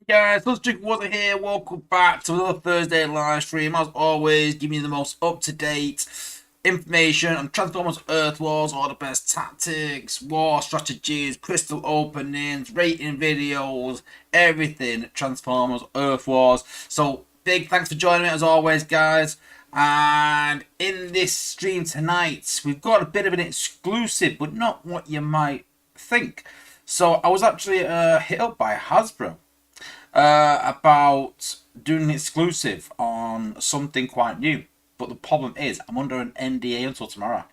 Guys, let's drink water here. Welcome back to another Thursday live stream. As always, giving you the most up-to-date information on Transformers Earth Wars, all the best tactics, war strategies, crystal openings, rating videos, everything Transformers Earth Wars. So big thanks for joining me as always, guys. And in this stream tonight, we've got a bit of an exclusive, but not what you might think. So I was actually hit up by Hasbro about doing an exclusive on something quite new. But the problem is, I'm under an NDA until tomorrow.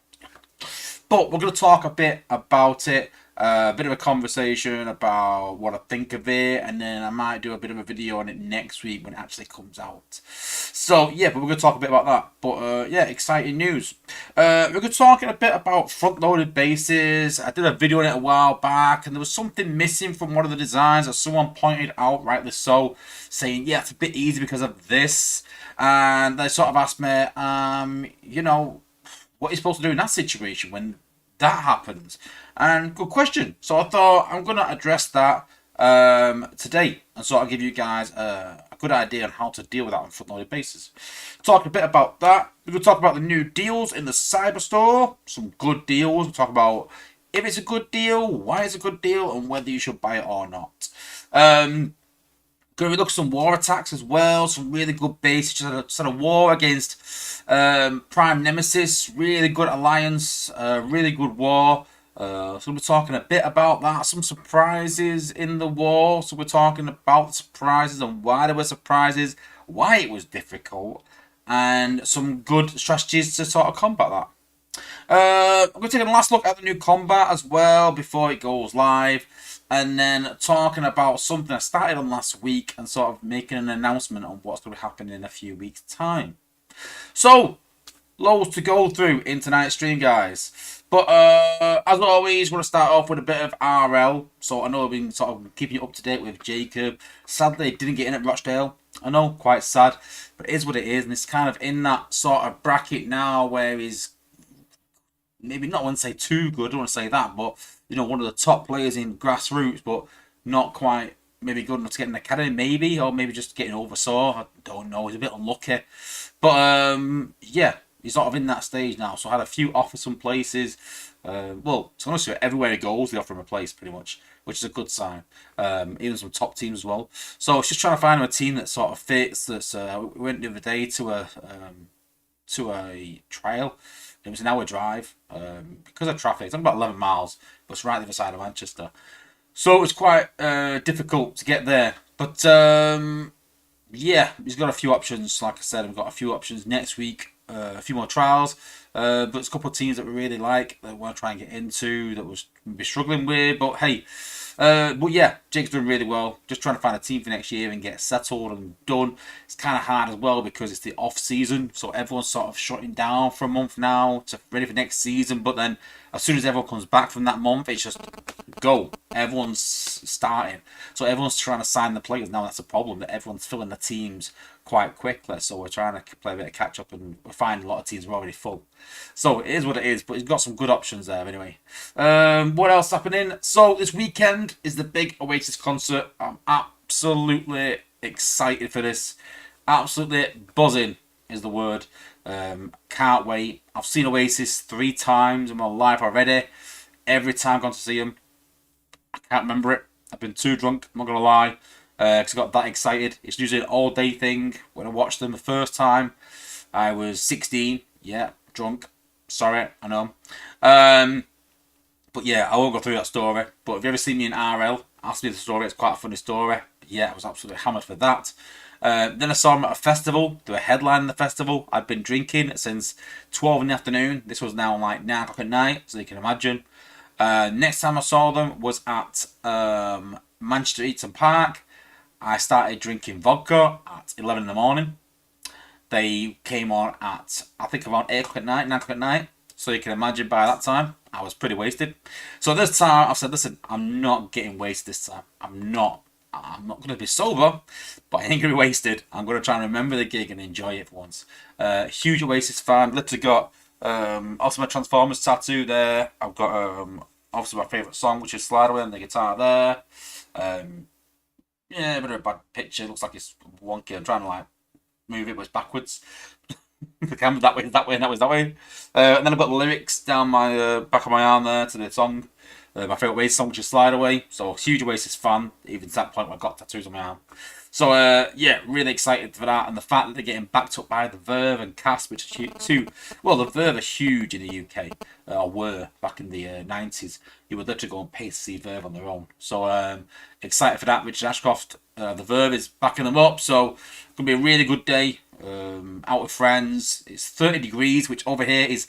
But we're going to talk a bit about it, a bit of a conversation about what I think of it, and then I might do a bit of a video on it next week when it actually comes out. So, yeah, but we're going to talk a bit about that. But, yeah, exciting news. We're going to talk a bit about front-loaded bases. I did a video on it a while back, and there was something missing from one of the designs that someone pointed out, rightly so, saying, yeah, it's a bit easy because of this. And they sort of asked me, you know, what are you supposed to do in that situation when that happens? And good question. So I thought I'm going to address that today and sort of give you guys a good idea on how to deal with that on front-loaded bases. Talk a bit about that. We're going to talk about the new deals in the cyber store. Some good deals. We'll talk about if it's a good deal, why it's a good deal, and whether you should buy it or not. Going to look at some war attacks as well. Some really good bases. Just had a war against Prime Nemesis. Really good alliance. Really good war. So we're talking a bit about that. Some surprises in the war. So we're talking about the surprises and why there were surprises. Why it was difficult. And some good strategies to sort of combat that. I'm going to take a last look at the new combat as well before it goes live. And then talking about something I started on last week and sort of making an announcement on what's going to happen in a few weeks' time. So, loads to go through in tonight's stream, guys. But as always, we're going to start off with a bit of RL. So I know I've been sort of keeping you up to date with Jacob. Sadly, didn't get in at Rochdale. I know, quite sad. But it is what it is. And it's kind of in that sort of bracket now where he's maybe not want to say too good, I don't want to say that, but you know, one of the top players in grassroots, but not quite maybe good enough to get in the academy, maybe, or maybe just getting oversaw. I don't know. He's a bit unlucky, but yeah, he's sort of in that stage now. So I had a few offers some places. Well, to be honest with you, everywhere he goes, they offer him a place pretty much, which is a good sign. Even some top teams as well. So it's just trying to find him a team that sort of fits. That's we went the other day to a trial. It was an hour drive because of traffic. It's about 11 miles, but it's right on the other side of Manchester. So it was quite difficult to get there. But yeah, he's got a few options. Like I said, we've got a few options next week, a few more trials. But there's a couple of teams that we really like that we want to try and get into that we'll be struggling with. But hey, but yeah, Jake's doing really well. Just trying to find a team for next year and get settled and done. It's kind of hard as well because it's the off season, so everyone's sort of shutting down for a month now to ready for next season. But then as soon as everyone comes back from that month, it's just go. Everyone's starting, so everyone's trying to sign the players now. That's a problem that everyone's filling the teams quite quickly. So we're trying to play a bit of catch up, and we're finding a lot of teams are already full. So it is what it is, but he's got some good options there anyway. What else happening? So this weekend is the big Oasis concert. I'm absolutely excited for this. Absolutely buzzing is the word. Can't wait. I've seen Oasis 3 times in my life already. Every time I've gone to see them, I can't remember it. I've been too drunk, I'm not going to lie, because I got that excited. It's usually an all-day thing. When I watched them the first time, I was 16. Yeah, drunk. Sorry, I know. But yeah, I won't go through that story. But if you ever seen me in RL, ask me the story. It's quite a funny story. Yeah, I was absolutely hammered for that. Then I saw him at a festival. They were headlining the festival. I'd been drinking since 12 in the afternoon. This was now like 9 o'clock at night, so you can imagine. Next time I saw them was at Manchester Eaton Park. I started drinking vodka at 11 in the morning. They came on at, I think, around 8 o'clock at night, 9 o'clock at night. So you can imagine by that time, I was pretty wasted. So this time, I said, listen, I'm not getting wasted this time. I'm not going to be sober, but I ain't going to be wasted. I'm going to try and remember the gig and enjoy it for once. Huge Oasis fan. Literally got also my Transformers tattoo there. I've got obviously my favourite song, which is Slide Away, and the guitar there. Yeah, a bit of a bad picture. It looks like it's wonky. I'm trying to like move it, but it's backwards. The camera's that way, that way, and that way. And then I've got the lyrics down my back of my arm there to the song. My favourite Oasis song, which is Slide Away. So, huge Oasis fan, even to that point where I've got tattoos on my arm. So, yeah, really excited for that. And the fact that they're getting backed up by the Verve and Cast, which are two. Well, the Verve are huge in the UK, or were back in the 90s. You would literally go and pay to see Verve on their own. So, excited for that. Richard Ashcroft, the Verve is backing them up. So, it's going to be a really good day. Out with friends. It's 30 degrees, which over here is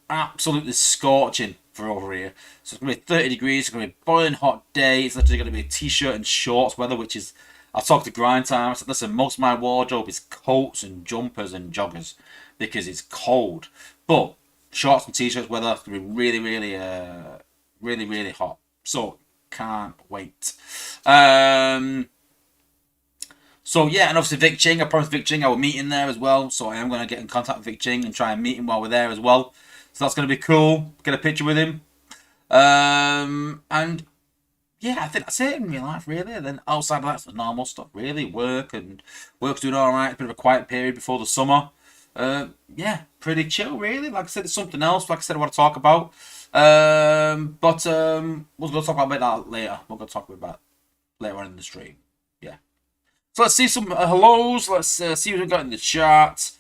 absolutely scorching for over here. So it's going to be 30 degrees. It's going to be a boiling hot day. It's literally going to be a t-shirt and shorts weather, which is, I'll talk to Grind Time. I said, listen, most of my wardrobe is coats and jumpers and joggers because it's cold. But shorts and t-shirts weather is going to be really, really, really hot. So can't wait. So yeah, and obviously Vic Ching, I promised Vic Ching I will meet him there as well. So I am going to get in contact with Vic Ching and try and meet him while we're there as well. So that's going to be cool. Get a picture with him. And yeah, I think that's it in real life, really. And then outside of that, it's the normal stuff, really. Work's doing all right. It's been a quiet period before the summer. Yeah, pretty chill, really. Like I said, it's something else. Like I said, I want to talk about. But we'll go talk about that later. We're going to talk about that later on in the stream. Yeah. So let's see some hellos. Let's see what we've got in the chat.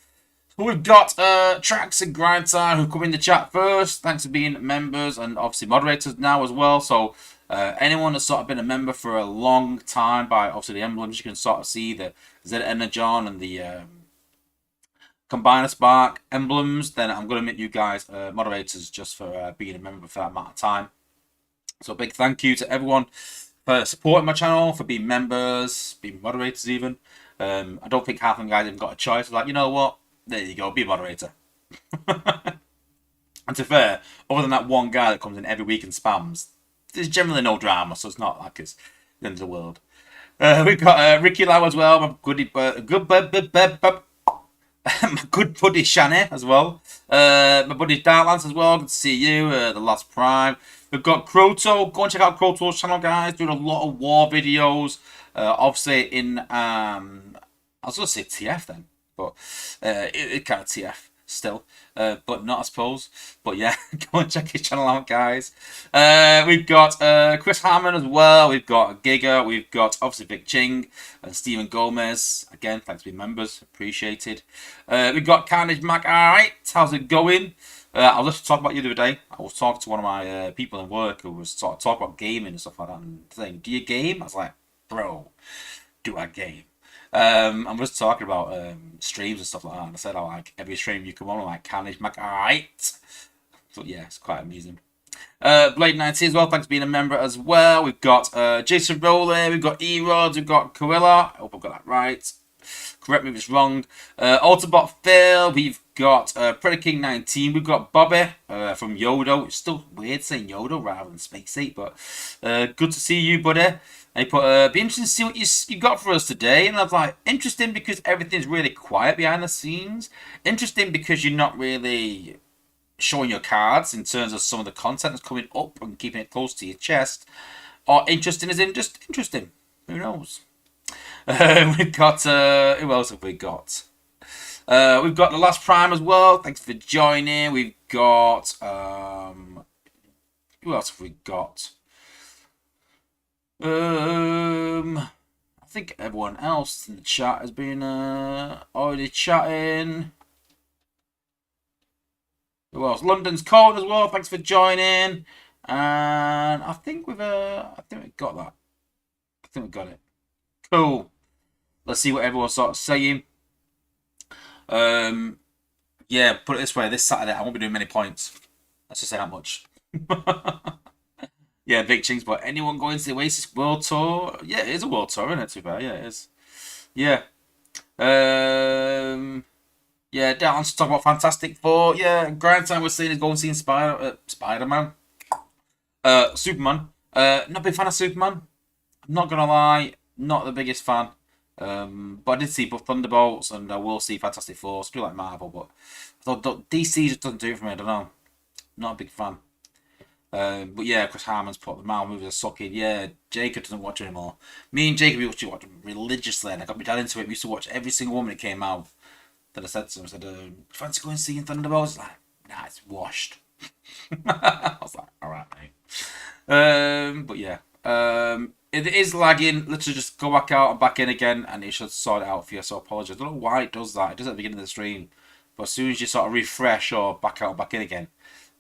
We've got Trax and Grind Time who come in the chat first. Thanks for being members and obviously moderators now as well. So anyone that's sort of been a member for a long time by obviously the emblems, you can sort of see the Z Energon and the Combiner Spark emblems. Then I'm going to make you guys moderators just for being a member for that amount of time. So big thank you to everyone for supporting my channel, for being members, being moderators even. I don't think half of them guys even got a choice. Like, you know what? There you go, be a moderator. And to be fair, other than that one guy that comes in every week and spams, there's generally no drama, so it's not like it's the end of the world. We've got Ricky Lau as well, my good buddy Shani as well. My buddy Dartlance as well, good to see you, the last prime. We've got Croto. Go and check out Croto's channel, guys. Doing a lot of war videos. Obviously in I was gonna say TF then, but it kind of TF still, but not I suppose. But yeah, go and check his channel out, guys. We've got Chris Harmon as well. We've got Giga. We've got obviously Big Ching and Stephen Gomez. Again, thanks for being members, appreciated. We've got Carnage Mac. All right, how's it going? I was just talking about you the other day. I was talking to one of my people in work who was sort of talking about gaming and stuff like that, and saying, "Do you game?" I was like, "Bro, do I game?" I'm just talking about streams and stuff like that. And I said, "I like every stream you come on, I'm like Carnage Mac, alright." So yeah, it's quite amusing. Blade 90 as well, thanks for being a member as well. We've got Jason Rowley, we've got E-Rods, we've got Corilla. I hope I've got that right. Correct me if it's wrong. Autobot Phil, we've got Predator King 19, we've got Bobby from Yodo. It's still weird saying Yodo rather than Space 8, but good to see you, buddy. And he put, be interesting to see what you got for us today. And I was like, interesting because everything's really quiet behind the scenes. Interesting because you're not really showing your cards in terms of some of the content that's coming up and keeping it close to your chest. Or interesting as in just interesting. Who knows? We've got, who else have we got? We've got the last prime as well. Thanks for joining. We've got, who else have we got? I think everyone else in the chat has been already chatting. Who else? London's Cold as well. Thanks for joining. And I think we've got that. I think we've got it. Cool. Let's see what everyone's sort of saying. Yeah, put it this way. This Saturday I won't be doing many points. Let's just say that much. Yeah, Vic Ching's, but anyone going to the Oasis World Tour? Yeah, it is a World Tour, isn't it? Too bad. Yeah, it is. Yeah. Yeah, down to talk about Fantastic Four. Yeah, Grind Time was saying is going to see Spider-Man. Superman. Not a big fan of Superman. I'm not gonna lie, not the biggest fan. But I did see both Thunderbolts and I will see Fantastic Four. So I do like Marvel, but I thought DC just doesn't do it for me. I don't know. Not a big fan. But yeah, Chris Harmon's put the Marvel movies are sucking. Yeah, Jacob doesn't watch anymore. Me and Jacob used to watch them religiously, and I got my dad into it. We used to watch every single one when it came out. Then I said to him, I said, fancy going and seeing Thunderbolts? He's like, nah, it's washed. I was like, alright, mate. But yeah. It is lagging. Literally just go back out and back in again, and it should sort it out for you, so I apologize. I don't know why it does that. It does it at the beginning of the stream. But as soon as you sort of refresh or back out and back in again,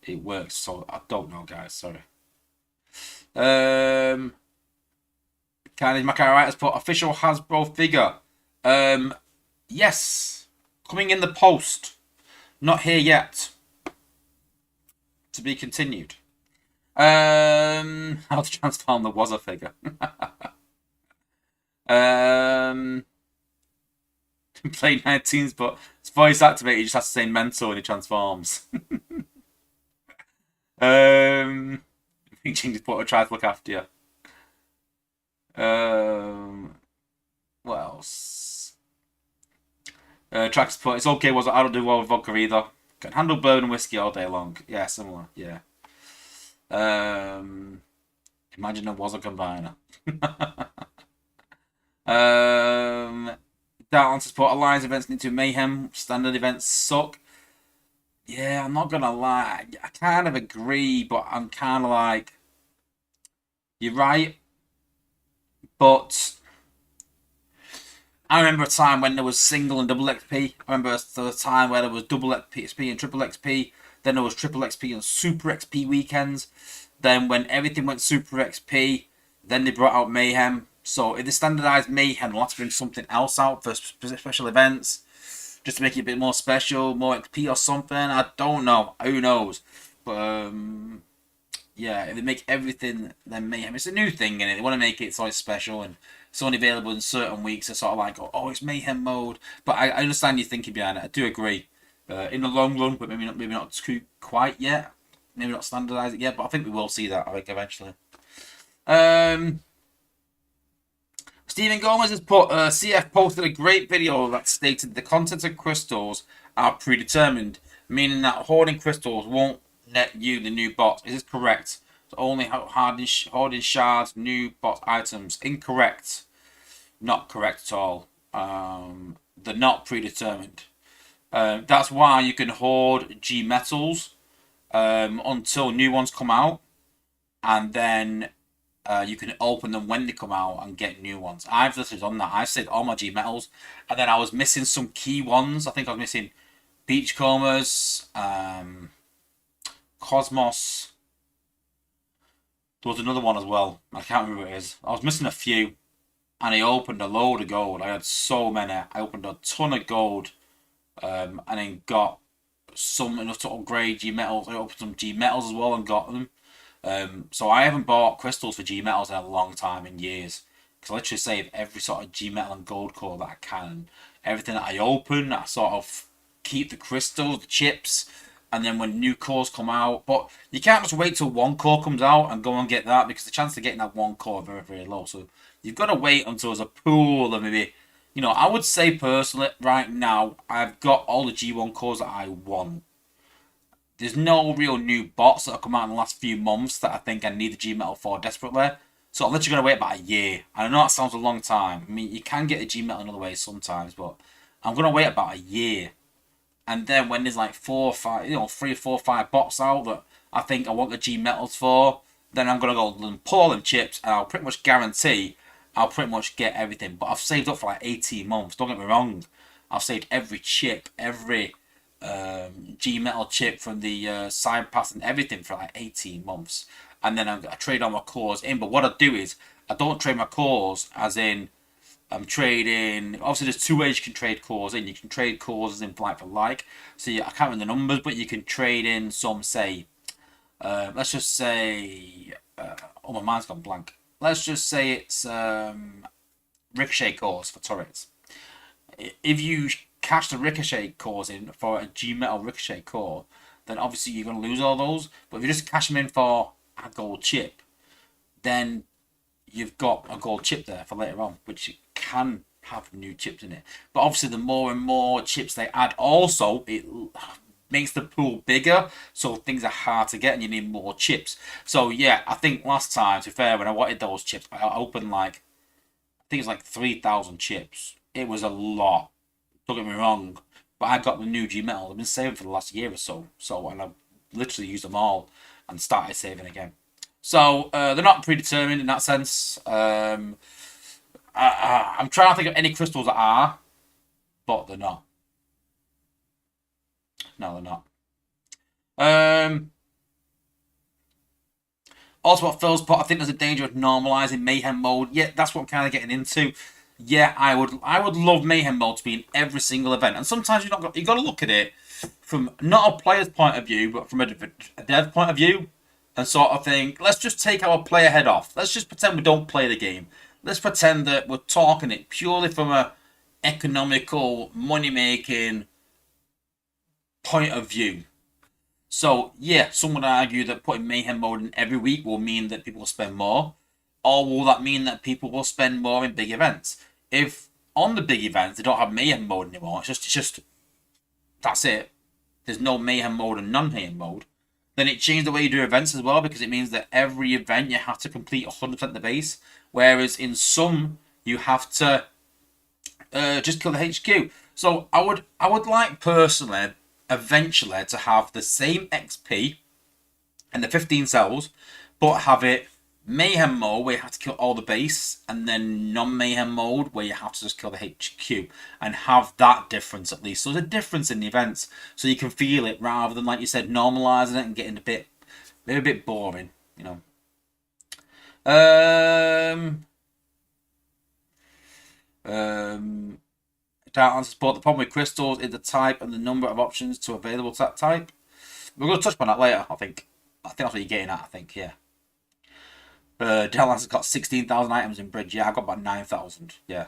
it works. So I don't know, guys. Sorry. Carnage Macaray has put official Hasbro figure. Yes. Coming in the post. Not here yet. To be continued. How to transform the was a figure. Play 19s, but it's voice activated. You just have to say mental when he transforms. I think changes put try to look after you. What else? Tracks put it's okay. Was I don't do well with vodka either. Can handle bourbon and whiskey all day long. Yeah, similar. Yeah. Imagine there was a combiner. Down to support alliance events into mayhem. Standard events suck. Yeah, I'm not gonna lie. I kind of agree, but I'm kind of like, you're right. But I remember a time when there was single and double XP. I remember the time where there was double XP and triple XP. Then there was triple XP and super XP weekends. Then when everything went super XP, then they brought out mayhem. So if they standardized mayhem, they'll have to bring something else out for special events, just to make it a bit more special, more XP or something. I don't know. Who knows? But yeah, if they make everything then mayhem, it's a new thing, and they want to make it so it's special and it's only available in certain weeks. It's sort of like, oh, it's mayhem mode. But I understand your thinking behind it. I do agree. In the long run, but maybe not too quite yet. Maybe not standardise it yet, but I think we will see that. I think eventually. Stephen Gomez has put CF posted a great video that stated the contents of crystals are predetermined, meaning that hoarding crystals won't net you the new bots. Is this correct? So only hoarding shards, new bot items. Incorrect. Not correct at all. They're not predetermined. That's why you can hoard G metals until new ones come out, and then you can open them when they come out and get new ones. I've literally done that. I've saved all my G metals, and then I was missing some key ones. I think I was missing Beachcombers, Cosmos. There was another one as well. I can't remember what it is. I was missing a few, and I opened a load of gold. I had so many. I opened a ton of gold. And then got some enough to upgrade G metals. I opened some G metals as well and got them. So I haven't bought crystals for G metals in a long time, in years. Because I literally save every sort of G metal and gold core that I can. Everything that I open, I sort of keep the crystals, the chips, and then when new cores come out. But you can't just wait till one core comes out and go and get that, because the chance of getting that one core are very, very low. So you've got to wait until there's a pool of maybe. I would say personally, right now, I've got all the G1 cores that I want. There's no real new bots that have come out in the last few months that I think I need the G Metal for desperately. So I'm literally going to wait about a year. I know that sounds a long time. I mean, you can get a G Metal another way sometimes, but I'm going to wait about a year. And then when there's like 3 or 4 or 5 bots out that I think I want the G Metals for, then I'm going to go and pull all them chips, and I'll pretty much guarantee I'll pretty much get everything. But I've saved up for like 18 months. Don't get me wrong. I've saved every chip, every G Metal chip from the side pass and everything for like 18 months. And then I trade all my cores in. But what I do is, I don't trade my cores as in I'm trading. Obviously, there's 2 ways you can trade cores in. You can trade cores as in like for like. So I can't remember the numbers, but you can trade in some, say, let's just say, oh, my mind's gone blank. Let's just say it's ricochet cores for turrets. If you cash the ricochet cores in for a G Metal ricochet core, then obviously you're going to lose all those. But if you just cash them in for a gold chip, then you've got a gold chip there for later on, which can have new chips in it. But obviously, the more and more chips they add, also it makes the pool bigger, so things are hard to get and you need more chips. So yeah, I think last time, to be fair, when I wanted those chips, I opened like, I think it's like 3,000 chips. It was a lot. Don't get me wrong, but I got the new G Metal. I've been saving for the last year or so. And I've literally used them all and started saving again. So they're not predetermined in that sense. I'm trying to think of any crystals that are, but they're not. No, they're not. Also, what Phil's put, I think there's a danger of normalizing mayhem mode. Yeah, that's what I'm kind of getting into. Yeah, I would love mayhem mode to be in every single event. And sometimes you got to look at it from not a player's point of view, but from a dev point of view, and sort of think, let's just take our player head off. Let's just pretend we don't play the game. Let's pretend that we're talking it purely from a economical, money-making point of view. So, yeah, some would argue that putting mayhem mode in every week will mean that people will spend more. Or will that mean that people will spend more in big events? If on the big events they don't have mayhem mode anymore, it's just that's it. There's no mayhem mode and non-mayhem mode. Then it changed the way you do events as well, because it means that every event you have to complete 100% the base. Whereas in some you have to just kill the HQ. So I would like personally eventually to have the same XP and the 15 cells, but have it mayhem mode where you have to kill all the base, and then non-mayhem mode where you have to just kill the HQ, and have that difference at least. So there's a difference in the events, so you can feel it rather than, like you said, normalizing it and getting a bit boring, you know. Dark answer support. The problem with crystals is the type and the number of options to available to that type. We're going to touch upon that later, I think. I think that's what you're getting at, I think, yeah. Dallas has got 16,000 items in Bridge. Yeah, I got about 9,000. Yeah.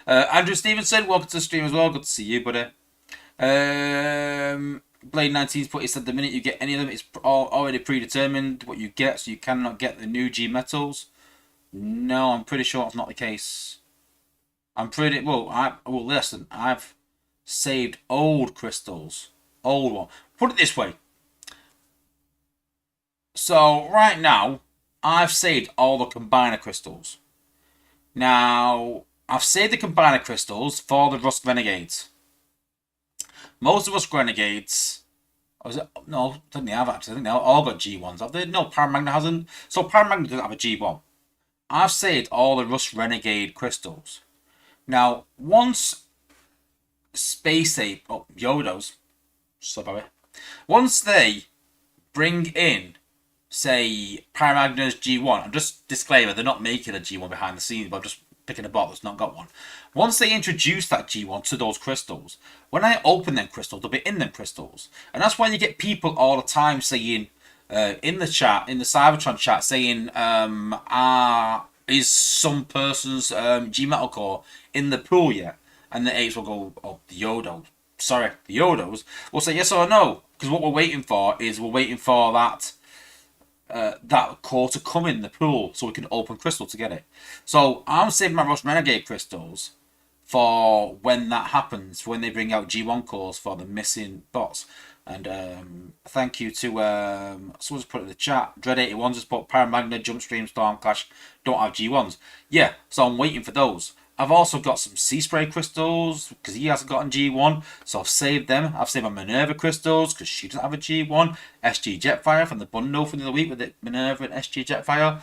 Andrew Stevenson, welcome to the stream as well. Good to see you, buddy. Blade 19's put, he said the minute you get any of them, it's already predetermined what you get, so you cannot get the new G metals. No, I'm pretty sure that's not the case. Well, listen, I've saved old crystals. Old one. Put it this way. So, right now, I've saved all the combiner crystals. Now, I've saved the combiner crystals for the Rust Renegades. Most of Rust Renegades... No, didn't they have actually? I think they all got G1s, have they? No, Paramagna hasn't. So, Paramagna doesn't have a G1. I've saved all the Rust Renegade crystals. Now, once Space Ape, Yodos, sorry, once they bring in, say, Paramagna's G1, and just disclaimer, they're not making a G1 behind the scenes, but I'm just picking a bot that's not got one. Once they introduce that G1 to those crystals, when I open them crystals, they'll be in them crystals. And that's why you get people all the time saying, in the chat, in the Cybertron chat, saying, is some person's G Metal core in the pool yet? And the apes will go, oh, the Yodos will say yes or no, because what we're waiting for is that that core to come in the pool so we can open crystal to get it. So I'm saving my Rust Renegade crystals for when that happens, when they bring out G1 cores for the missing bots. And thank you to someone's put it in the chat. Dread81 just put Paramagna, Jumpstream, Stormclash don't have G1s. Yeah, so I'm waiting for those. I've also got some Sea Spray crystals because he hasn't gotten G1, so I've saved them. I've saved my Minerva crystals because she doesn't have a G1. SG Jetfire from the bundle from the other week with the Minerva and SG Jetfire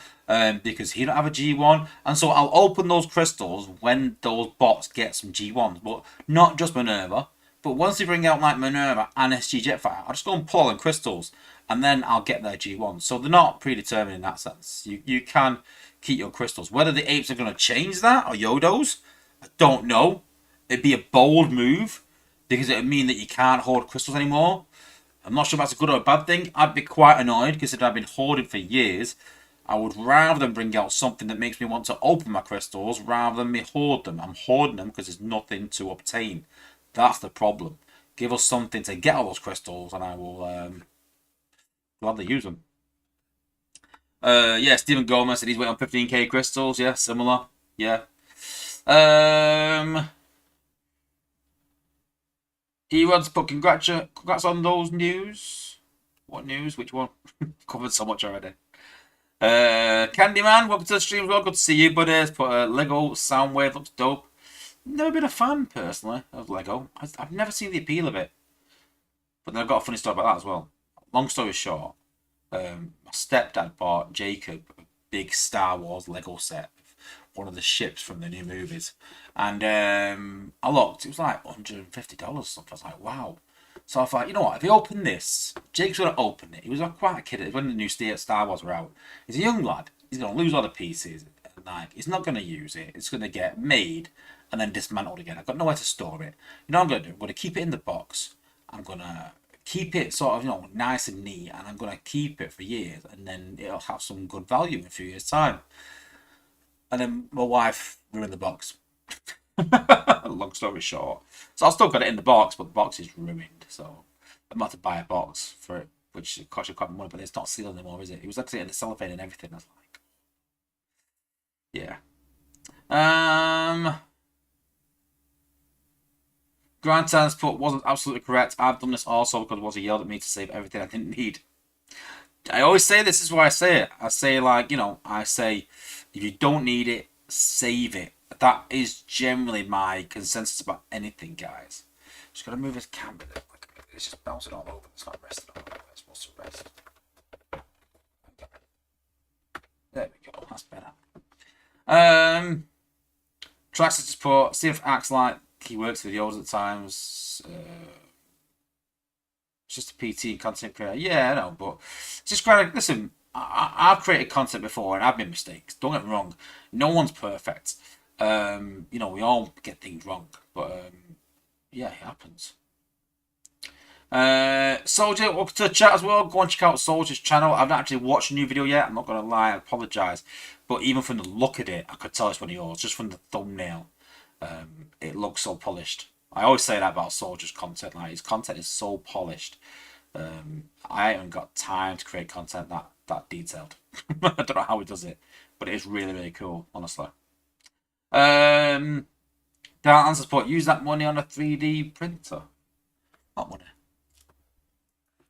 because he don't have a G1. And so I'll open those crystals when those bots get some G1s, but not just Minerva. But once they bring out like Minerva and SG Jetfire, I'll just go and pull in crystals and then I'll get their G1s. So they're not predetermined in that sense. You can keep your crystals. Whether the apes are going to change that or Yodos, I don't know. It'd be a bold move because it would mean that you can't hoard crystals anymore. I'm not sure if that's a good or a bad thing. I'd be quite annoyed because I've been hoarding for years. I would rather than bring out something that makes me want to open my crystals rather than me hoard them. I'm hoarding them because there's nothing to obtain. That's the problem. Give us something to get all those crystals and I will gladly use them. Yeah, Stephen Gomez said he's waiting on 15k crystals. Yeah, similar. Yeah. Yeah, Erod's put congrats on those news. What news? Which one? Covered so much already. Candyman, welcome to the stream as well. Good to see you, buddy. It's put a Lego Soundwave, looks dope. Never been a fan, personally, of Lego. I've never seen the appeal of it. But then I've got a funny story about that as well. Long story short, my stepdad bought Jacob a big Star Wars Lego set, one of the ships from the new movies. And I looked, it was like $150 or something. I was like, wow. So I thought, you know what, if he opened this, Jake's going to open it. He was quite a kid when the new Star Wars were out. He's a young lad. He's going to lose all the pieces. And like, he's not going to use it. It's going to get made and then dismantled again. I've got nowhere to store it. You know what I'm going to do? I'm going to keep it in the box. I'm going to keep it sort of, nice and neat. And I'm going to keep it for years. And then it'll have some good value in a few years' time. And then my wife ruined the box. Long story short. So I've still got it in the box, but the box is ruined. So I'm about to buy a box for it, which costs you quite money, but it's not sealed anymore, is it? It was actually in the cellophane and everything. I was like, yeah. Grand Transport wasn't absolutely correct. I've done this also because Wazzy yelled at me to save everything I didn't need. I always say this is why I say it. I say I say if you don't need it, save it. That is generally my consensus about anything, guys. Just gotta move this camera. It's just bouncing all over. It's not resting all over. It's supposed to rest. There we go. That's better. Tracks to support. See if acts like he works videos at times. It's just a PT content creator. Yeah, I know, but just kind of listen. I've created content before and I've made mistakes. Don't get me wrong. No one's perfect. We all get things wrong, but yeah, it happens. Soldier, welcome to the chat as well. Go and check out Soldier's channel. I've not actually watched a new video yet. I'm not gonna lie, I apologise, but even from the look at it, I could tell it's one of yours. Just from the thumbnail, it looks so polished. I always say that about Soldier's content. Like his content is so polished. I haven't got time to create content that detailed. I don't know how he does it, but it is really, really cool, honestly. Dark answer support. Use that money on a 3D printer. What money?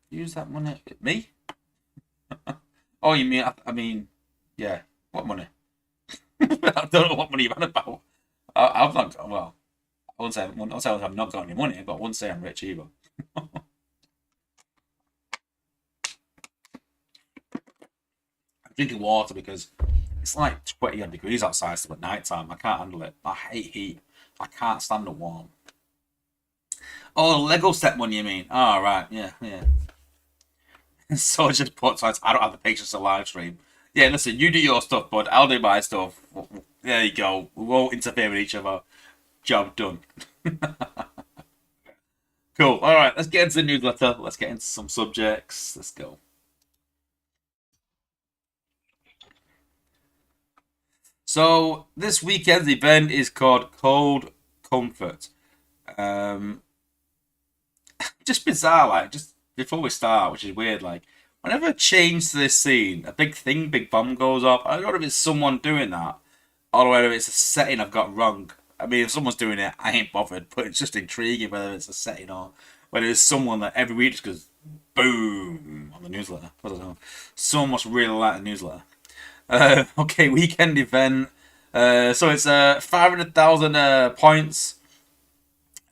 Use that money. Me? Oh, you mean? I mean, yeah. What money? I don't know what money you're on about. I've not got. Well, I won't say I've not got any money, but I wouldn't say I'm rich either. I'm drinking water because it's like 20 degrees outside still at night time. I can't handle it. I hate heat. I can't stand it warm. Oh, Lego set money, you mean? Oh, right. Yeah. So just put I don't have the patience to live stream. Yeah, listen, you do your stuff, bud. I'll do my stuff. There you go. We won't interfere with each other. Job done. Cool. All right, let's get into the newsletter. Let's get into some subjects. Let's go. So this weekend's event is called Cold Comfort. Just bizarre, like just before we start, which is weird. Like whenever I change to this scene, a big bomb goes off. I don't know if it's someone doing that, or whether it's a setting I've got wrong. I mean, if someone's doing it, I ain't bothered. But it's just intriguing whether it's a setting or whether it's someone that every week just goes boom on the newsletter. I don't know. Someone must really like the newsletter. Okay, weekend event. So it's 500,000 points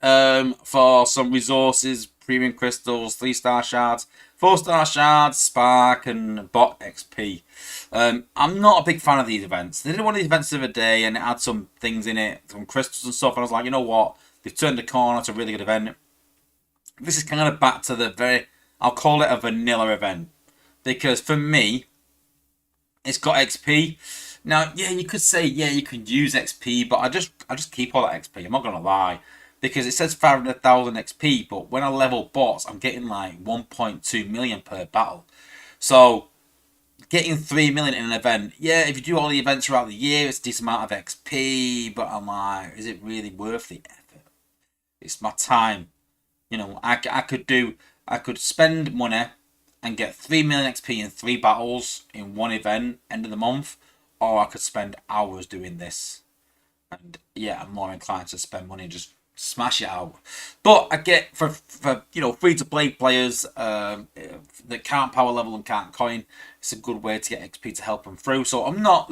for some resources, premium crystals, 3-star shards, 4-star shards, spark, and bot XP. I'm not a big fan of these events. They did one of these events the other day and it had some things in it, some crystals and stuff, and I was like, you know what? They've turned the corner. It's a really good event. This is kind of back to the I'll call it a vanilla event. Because for me, it's got XP. Now, yeah, you could say, yeah, you can use XP, but I just keep all that XP. I'm not going to lie. Because it says 500,000 XP, but when I level bots, I'm getting like 1.2 million per battle. So, getting 3 million in an event, yeah, if you do all the events throughout the year, it's a decent amount of XP, but I'm like, is it really worth the effort? It's my time. I could spend money and get 3 million XP in 3 battles in one event, end of the month, or I could spend hours doing this. And yeah, I'm more inclined to spend money and just Smash it out. But I get for free to play players that can't power level and can't coin, it's a good way to get XP to help them through. So I'm not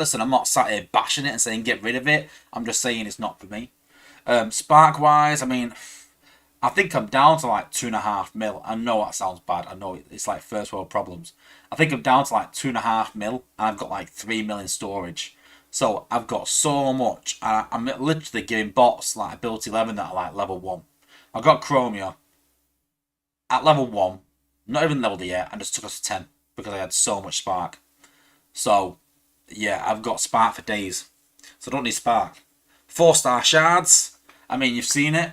sat here bashing it and saying get rid of it. I'm just saying it's not for me. Spark wise, I mean, I think I'm down to like 2.5 mil. I know that sounds bad. I know it's like first world problems. I think I'm down to like 2.5 mil, and I've got like 3 mil in storage. So I've got so much. I'm literally giving bots like ability 11 that are like level 1. I've got Chromia at level 1, not even leveled yet, and just took us to 10 because I had so much Spark. So yeah, I've got Spark for days. So I don't need Spark. 4-star shards. I mean, you've seen it.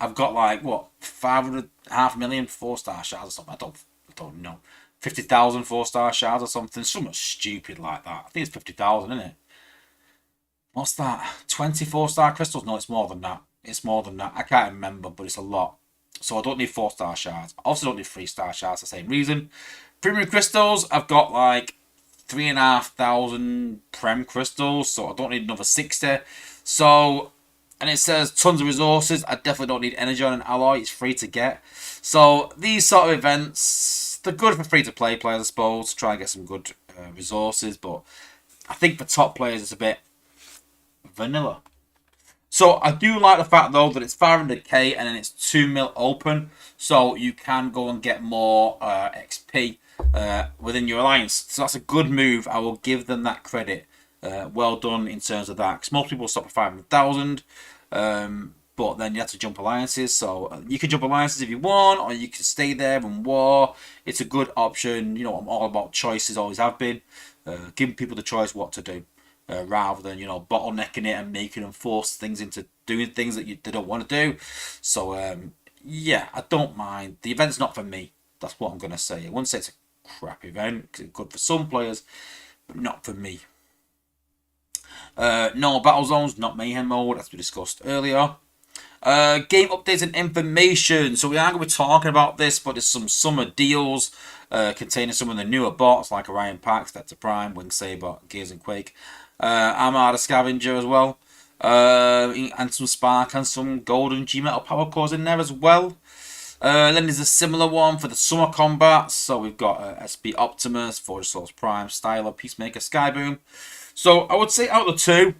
I've got like what 500, 500,000 4-star shards or something. I don't know. 50,000 4-star shards or something. Something stupid like that. I think it's 50,000, isn't it? What's that? 24-star crystals? No, it's more than that. It's more than that. I can't remember, but it's a lot. So I don't need 4-star shards. I also don't need 3-star shards for the same reason. Premium crystals, I've got like 3,500 Prem crystals, so I don't need another 60. So, and it says tons of resources. I definitely don't need energy on an alloy. It's free to get. So these sort of events, they're good for free to play players, I suppose, to try and get some good resources. But I think for top players, it's a bit vanilla. So I do like the fact though that it's 500k and then it's 2 mil open, so you can go and get more XP within your alliance. So that's a good move. I will give them that credit. Well done in terms of that. Because most people stop at 500,000, but then you have to jump alliances. So you can jump alliances if you want, or you can stay there and war. It's a good option. You know, I'm all about choices. Always have been. Giving people the choice what to do. Rather than bottlenecking it and making them force things into doing things that they don't want to do. So yeah, I don't mind. The event's not for me. That's what I'm gonna say. I wouldn't say it's a crap event because it's good for some players, but not for me. No battle zones, not mayhem mode, as we discussed earlier. Game updates and information. So we are going to be talking about this, but there's some summer deals containing some of the newer bots like Orion Pax, Vector Prime, Wing Saber, Gears and Quake. Armada Scavenger as well, and some Spark and some Golden G-Metal Power Cores in there as well. Then there's a similar one for the summer combats. So we've got SB Optimus, Forge Source Prime, Styler, Peacemaker, Skyboom. So I would say out of the two,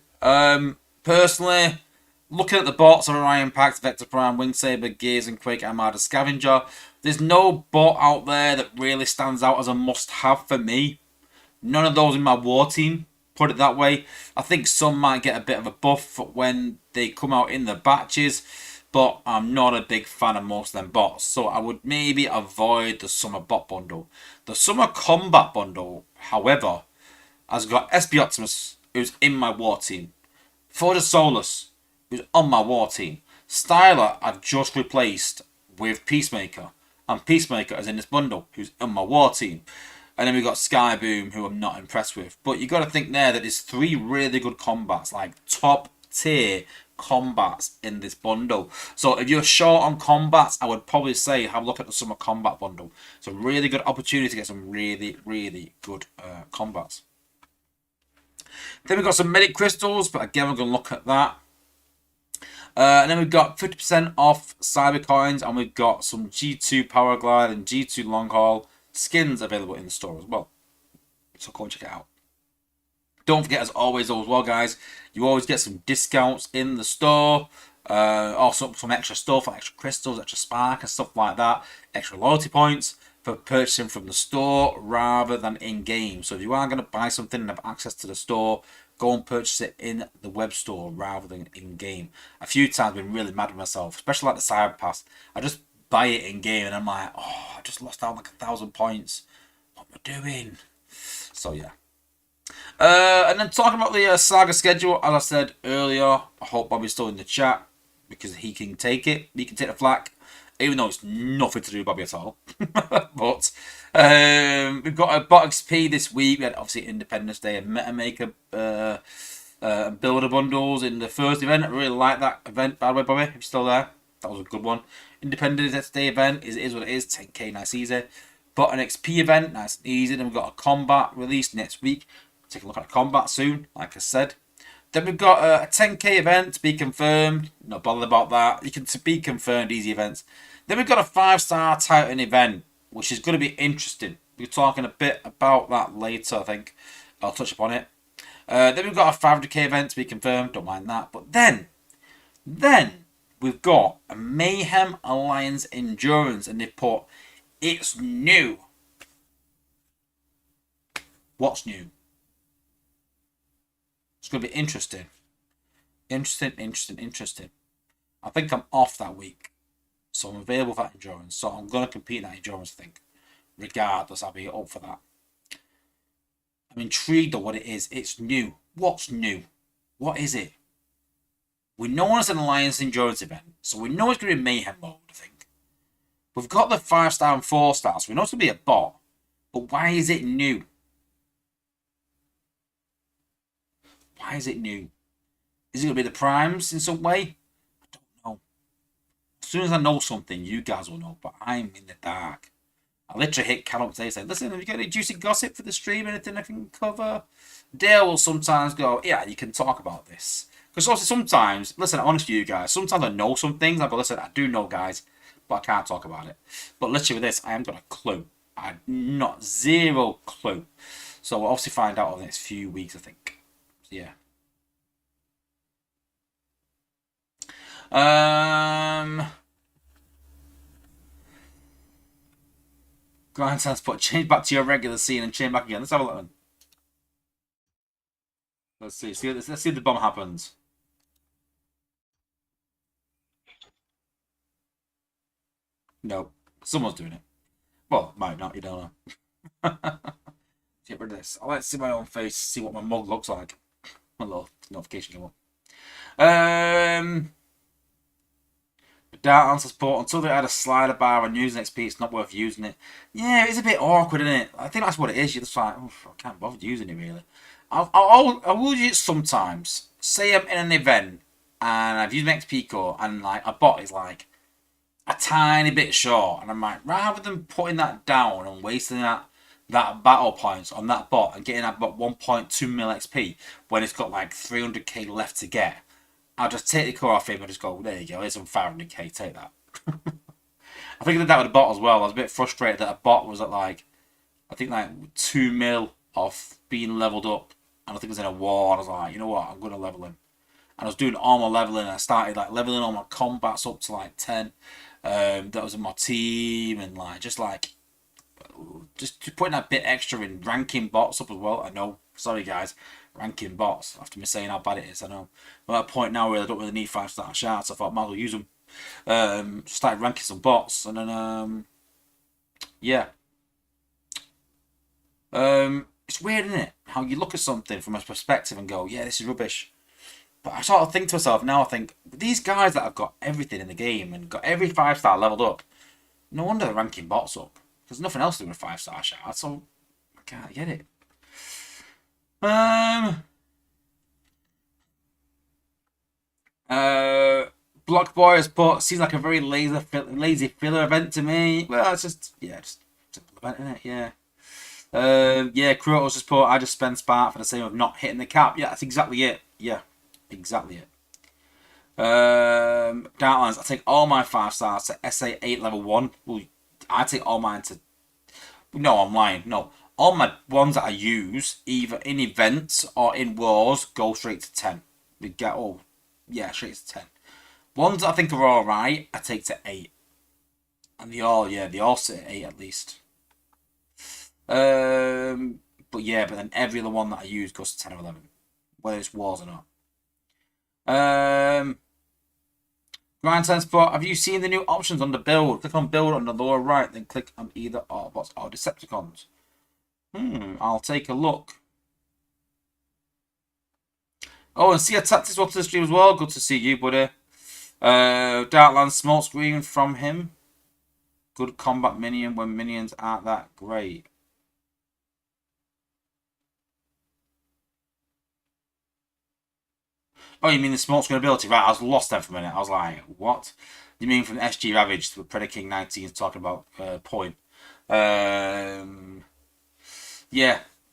personally, looking at the bots of Orion Pax, Vector Prime, Wing Saber, Gears and Quake, Armada Scavenger, there's no bot out there that really stands out as a must-have for me. None of those in my war team. Put it that way. I think some might get a bit of a buff when they come out in the batches, but I'm not a big fan of most of them bots, so I would maybe avoid the summer bot bundle. The summer combat bundle, however, has got SB Optimus, who's in my war team, Forge Solus, who's on my war team, Styler I've just replaced with Peacemaker, and Peacemaker is in this bundle, who's on my war team. And then we've got Skyboom, who I'm not impressed with. But you got to think there that there's 3 really good combats, like top tier combats in this bundle. So if you're short on combats, I would probably say have a look at the summer combat bundle. It's a really good opportunity to get some really, really good combats. Then we've got some medic crystals, but again we're going to look at that. And then we've got 50% off cyber coins, and we've got some G2 Power Glide and G2 Long Haul skins available in the store as well. So go and check it out. Don't forget, as always, guys, you always get some discounts in the store. Also some extra stuff, like extra crystals, extra spark and stuff like that. Extra loyalty points for purchasing from the store rather than in-game. So if you are going to buy something and have access to the store, go and purchase it in the web store rather than in-game. A few times I've been really mad with myself, especially like the Cyber Pass. I just buy it in game and I'm like, oh, I just lost out like 1,000 points. What am I doing? So yeah. And then talking about the Saga schedule, as I said earlier, I hope Bobby's still in the chat because he can take it. He can take the flak, even though it's nothing to do with Bobby at all. But we've got a Bot XP this week. We had obviously Independence Day and Meta Maker builder bundles in the first event. I really like that event, by the way, Bobby, if you're still there. That was a good one. Independence Day event is what it is. 10k, nice easy. But an XP event, nice and easy. Then we've got a combat release next week. Take a look at combat soon, like I said. Then we've got a 10k event to be confirmed. Not bothered about that. You can to be confirmed easy events. Then we've got a 5-star Titan event, which is going to be interesting. We're talking a bit about that later, I think. I'll touch upon it. Then we've got a 500k event to be confirmed. Don't mind that. But then we've got a Mayhem Alliance Endurance, and they've put it's new. What's new? It's going to be interesting. Interesting. I think I'm off that week. So I'm available for that endurance. So I'm going to compete in that endurance, I think. Regardless, I'll be up for that. I'm intrigued on what it is. It's new. What's new? What is it? We know it's an Alliance Endurance event. So we know it's going to be Mayhem mode, I think. We've got the 5-star and 4-star. So we know it's going to be a bot. But why is it new? Why is it new? Is it going to be the primes in some way? I don't know. As soon as I know something, you guys will know. But I'm in the dark. I literally hit Cal up today saying, listen, have you got any juicy gossip for the stream? Anything I can cover? Dale will sometimes go, yeah, you can talk about this. Because also sometimes, listen, I'm honest with you guys, sometimes I know some things. I go, listen, I do know, guys, but I can't talk about it. But literally with this, I haven't got a clue. I have not zero clue. So we'll obviously find out over the next few weeks, I think. So, yeah. Grindhouse put change back to your regular scene and change back again. Let's have a look. Let's see. Let's see if the bomb happens. No, someone's doing it. Well, might not. You don't know. Get rid of this. I like to see my own face, see what my mug looks like. A little notification came up. Dark answer support. Until they add a slider bar and using XP, it's not worth using it. Yeah, it's a bit awkward, isn't it? I think that's what it is. You're just like, oh, I can't bother using it really. I will use it sometimes. Say I'm in an event and I've used my XP core and like a bot is like a tiny bit short, and I'm like, rather than putting that down and wasting that battle points on that bot and getting that bot 1.2 mil XP when it's got like 300k left to get, I'll just take the core off him and just go, there you go, here's some 500k, take that. I think I did that with a bot as well. I was a bit frustrated that a bot was at like, I think like 2 mil off being leveled up, and I think it was in a war, and I was like, you know what, I'm going to level him. And I was doing all my leveling, and I started like leveling all my combats up to like 10. That was in my team, and like just putting that bit extra in ranking bots up as well. I know, sorry guys, ranking bots after me saying how bad it is. I know. We're at a point now where I don't really need 5-star shards. I thought I might as well use them. Started ranking some bots, and then yeah. It's weird, isn't it? How you look at something from a perspective and go, yeah, this is rubbish. But I sort of think to myself now, I think, these guys that have got everything in the game and got every 5-star leveled up, no wonder they're ranking bots up. There's nothing else to do with a 5-star shard, so I can't get it. Block Boy has put, seems like a very lazy filler event to me. Well, it's just, yeah, just simple event, isn't it? Yeah. Yeah, Krotos just put, I just spend spark for the same of not hitting the cap. Yeah, that's exactly it. Yeah. Exactly it. Darklands, I take all my 5-stars to SA8 level 1. Well, I take all mine to... No, I'm lying. No. All my ones that I use, either in events or in wars, go straight to 10. We get all... Yeah, straight to 10. Ones that I think are alright, I take to 8. And they all sit at 8 at least. But yeah, but then every other one that I use goes to 10 or 11. Whether it's wars or not. Grind Transport, have you seen the new options on the build? Click on build on the lower right, then click on either Autobots or Decepticons. I'll take a look. Oh, and see a Tactics welcome to the stream as well. Good to see you, buddy. Darkland smoke screen from him. Good combat minion when minions aren't that great. Oh, you mean the smoke screen ability? Right, I was lost then for a minute. I was like, what? You mean from SG Ravage to Predator King 19 talking about point? Yeah.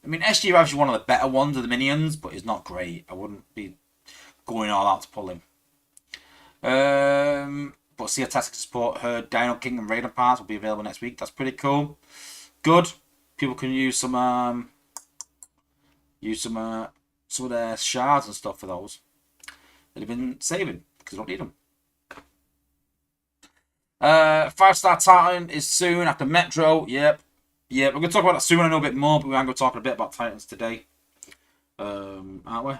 I mean, SG Ravage is one of the better ones of the minions, but it's not great. I wouldn't be going all out to pull him. But see a tactics support her Dino King and Raider parts will be available next week. That's pretty cool. Good. People can use some of their shards and stuff for those. They've been saving because they don't need them. 5-star Titan is soon after Metro. Yep. We're going to talk about that soon. I know a bit more, but we're going to talk a bit about Titans today. Aren't we?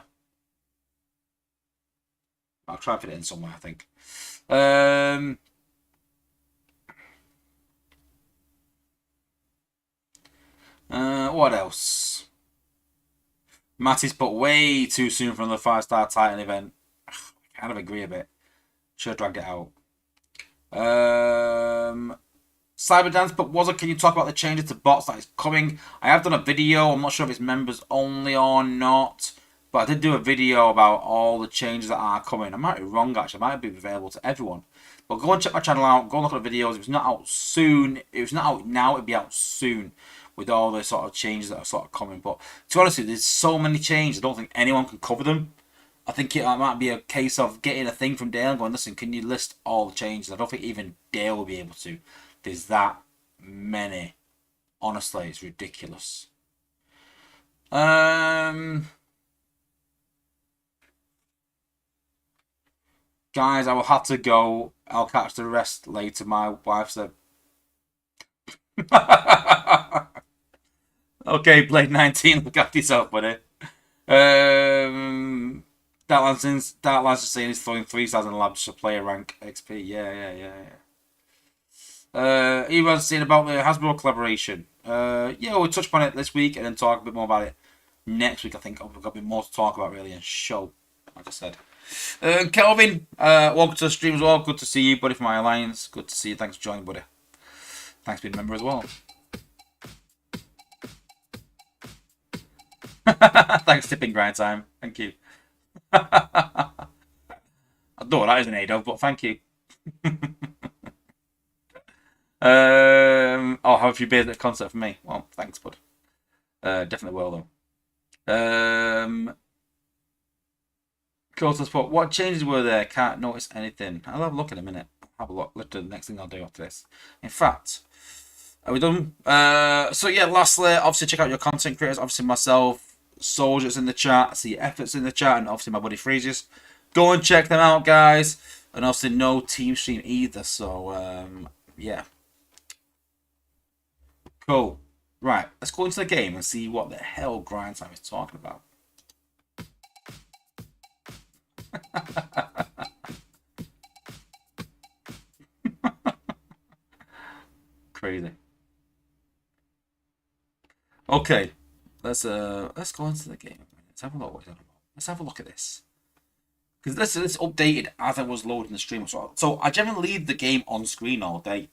I'll try and fit it in somewhere, I think. What else? Matty's put way too soon for another 5-star Titan event. I kind of agree a bit. Should have dragged it out. Cyberdance, but can you talk about the changes to bots that is coming? I have done a video. I'm not sure if it's members only or not, but I did do a video about all the changes that are coming. I might be wrong, actually. It might be available to everyone. But go and check my channel out. Go and look at the videos. If it's not out soon, if it's not out now, it'll be out soon with all the sort of changes that are sort of coming. But to be honest with you, there's so many changes. I don't think anyone can cover them. I think it might be a case of getting a thing from Dale and going, listen, can you list all the changes? I don't think even Dale will be able to. There's that many. Honestly, it's ridiculous. Guys, I will have to go. I'll catch the rest later. My wife said. Okay, Blade 19. Look after yourself, buddy. Darklands is saying he's throwing 3,000 labs to player rank XP. Yeah. Everyone's saying about the Hasbro collaboration. We'll touch upon it this week and then talk a bit more about it next week. I think we've got a bit more to talk about really and show, like I said. Kelvin, welcome to the stream as well. Good to see you, buddy, from my alliance. Good to see you. Thanks for joining, buddy. Thanks for being a member as well. Thanks, tipping grind time. Thank you. I don't know what that is an ADO, but thank you. How have you been at the concert for me? Well, thanks, bud. Definitely will though. Close spot. What changes were there? Can't notice anything. I'll have a look in a minute. Have a look. Literally the next thing I'll do after this. In fact, are we done? So yeah, lastly, obviously check out your content creators. Obviously myself, Soldiers in the chat. I see Efforts in the chat, and obviously my buddy Freezes. Go and check them out, guys. And obviously no team stream either. So yeah. Cool. Right, let's go into the game and see what the hell Grind Time is talking about. Crazy. Okay, let's go into the game. Let's have a look. Let's have a look at this, because this is updated as I was loading the stream. So I generally leave the game on screen all day,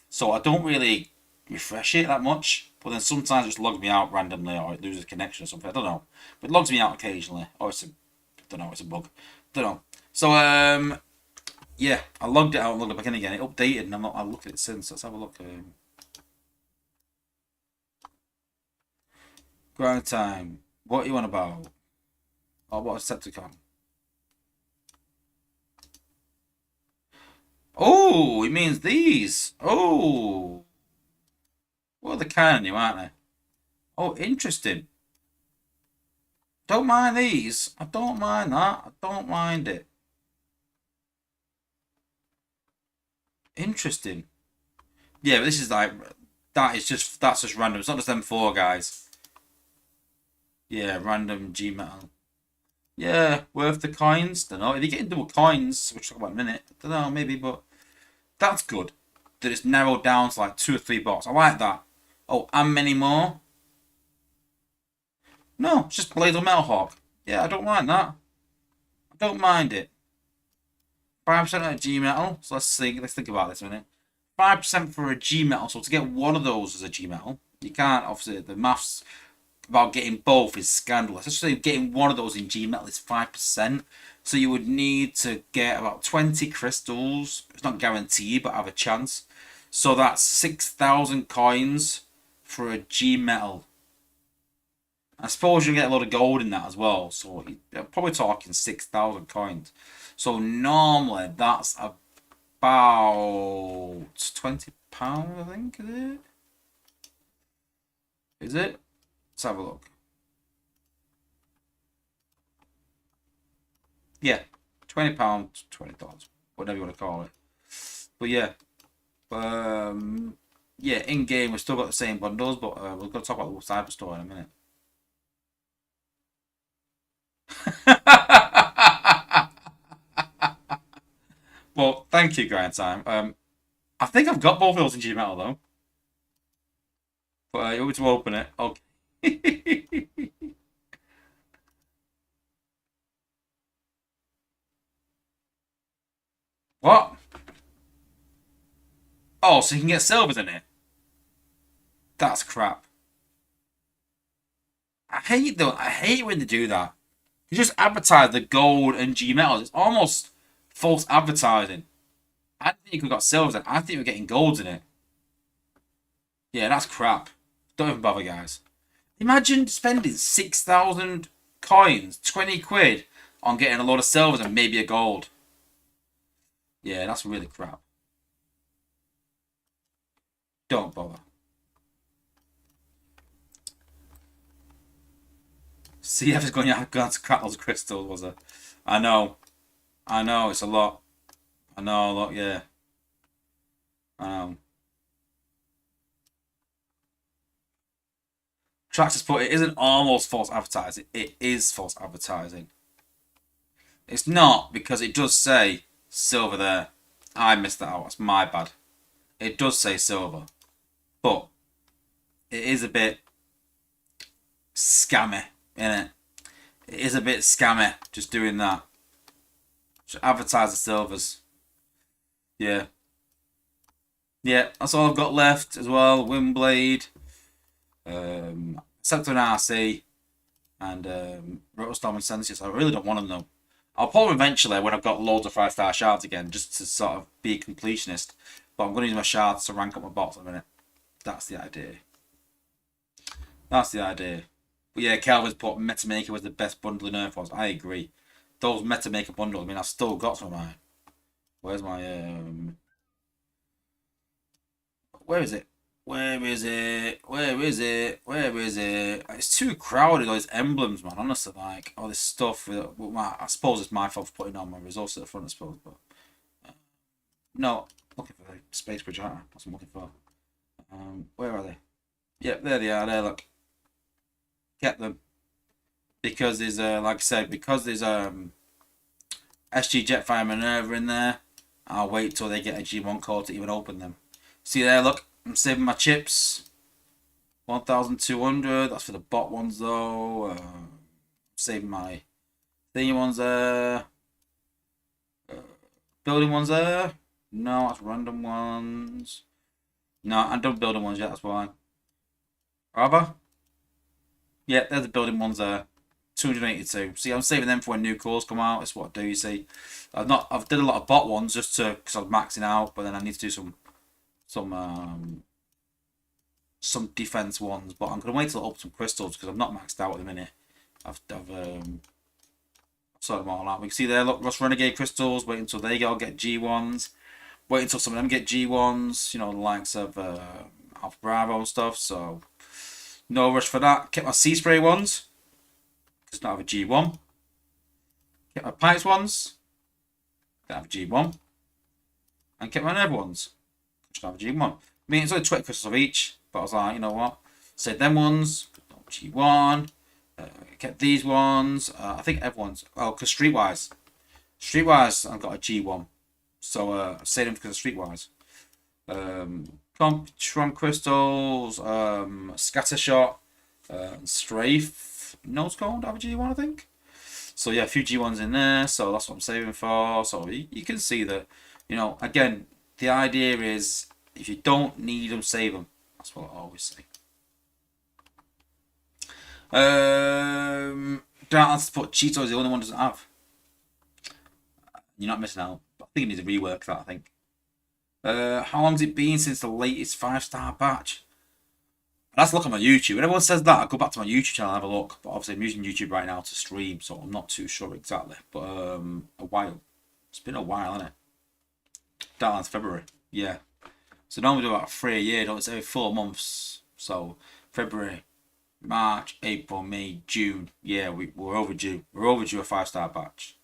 so I don't really refresh it that much. But then sometimes it just logs me out randomly, or it loses connection or something. I don't know, but it logs me out occasionally, or it's it's a bug. Don't know. So yeah, I logged it out and logged it back in again. It updated, and I looked at it since. Let's have a look. Grind Time. What you on about? Oh, what a Septicon. Oh, it means these. Oh. Well, they're kind of new, aren't they? Oh, interesting. Don't mind these. I don't mind that. I don't mind it. Interesting. Yeah, but this is like, that's just random. It's not just them four guys. Yeah, random G metal. Yeah, worth the coins. Don't know. If you're getting double coins, which we'll talk about in a minute. Don't know, maybe, but that's good. That it's narrowed down to like 2 or 3 bots. I like that. Oh, and many more. No, it's just Blade of Metal Hawk. Yeah, I don't mind that. I don't mind it. 5% of G metal. So let's think about this a minute. 5% for a G metal. So to get one of those as a G metal, you can't. Obviously, the maths about getting both is scandalous. Especially getting one of those in G metal is 5%. So you would need to get about 20 crystals. It's not guaranteed, but have a chance. So that's 6,000 coins for a G metal. I suppose you get a lot of gold in that as well. So you're probably talking 6,000 coins. So normally that's about £20, I think, is it? Is it? Let's have a look. Yeah, £20, $20, whatever you want to call it. But yeah, yeah, in game we've still got the same bundles, but we're going to talk about the cyber store in a minute. Well, thank you, Grind Time. I think I've got both of those in G Metal though, but you want me to open it? Okay. What? Oh, so you can get silvers in it? That's crap. I hate though. I hate when they do that. You just advertise the gold and G metals. It's almost false advertising. I didn't think you could have got silvers in. I think you were getting golds in it. Yeah, that's crap. Don't even bother, guys. Imagine spending 6,000 coins, 20 quid, on getting a lot of silvers and maybe a gold. Yeah, that's really crap. Don't bother. CF is going to crack those crystals, was it? I know. I know, it's a lot. I know, look, yeah. Traxxas put it isn't almost false advertising. It is false advertising. It's not because it does say silver there. I missed that out. That's my bad. It does say silver, but it is a bit scammy, innit? It is a bit scammy just doing that. Just advertise the silvers. Yeah. Yeah, that's all I've got left as well. Windblade, Scepter and RC, and Rotostorm and Sensius. I really don't want them though. I'll pull them eventually when I've got loads of 5-star shards again, just to sort of be a completionist. But I'm going to use my shards to rank up my bots in a minute. That's the idea. That's the idea. But yeah, Calvin's put Metamaker was the best bundle in Earth was. I agree. Those Metamaker bundles, I mean, I've still got some of mine. Where's my where is it? Where is it? Where is it? Where is it? It's too crowded, all these emblems, man. Honestly, like, all this stuff. I suppose it's my fault for putting on my results at the front, I suppose. But no, looking for the space bridge, aren't I? That's what I'm looking for. Where are they? Yep, there they are. There, look. Get them. Because there's, like I said, because there's SG Jetfire Minerva in there, I'll wait till they get a G1 code to even open them. See there, look. I'm saving my chips. 1,200. That's for the bot ones, though. Saving my thingy ones there. Building ones there. No, that's random ones. No, I don't building ones yet. That's why. Rather. Yeah, there's the building ones there. 282. See, I'm saving them for when new cores come out. That's what I do. You see, I've did a lot of bot ones just to because I'm maxing out, but then I need to do some defense ones. But I'm gonna wait till I open some crystals because I'm not maxed out at the minute. I've sorted them all out. We can see there. Look, Rust Renegade crystals. Wait until they go get G1s. Wait until some of them get G1s. You know, the likes of Alpha Bravo and stuff. So no rush for that. Kept my Sea Spray ones. Does not have a G1. Kept my Pipes ones. Don't have a G1. And kept my Nerve ones. Just don't have a G1. I mean, it's only 20 crystals of each. But I was like, you know what? Save them ones. G1. Kept these ones. I think everyone's. Oh, because Streetwise. Streetwise, I've got a G1. So I saved them because of Streetwise. Comptron crystals. Scattershot. And Strafe. Nose code, have a G1, I think. So yeah, a few G1s in there. So that's what I'm saving for. So you can see that, you know, again, the idea is if you don't need them, save them. That's what I always say. Don't have to put Cheetos. The only one doesn't have. You're not missing out. I think it needs to rework that. I think. How long's it been since the latest 5-star batch? That's look at my YouTube. When everyone says that, I go back to my YouTube channel and have a look. But obviously, I'm using YouTube right now to stream, so I'm not too sure exactly. But a while. It's been a while, hasn't it? Down February. Yeah. So normally we do about 3 a year, don't it's every 4 months. So February, March, April, May, June. Yeah, we're overdue. We're overdue a 5-star batch.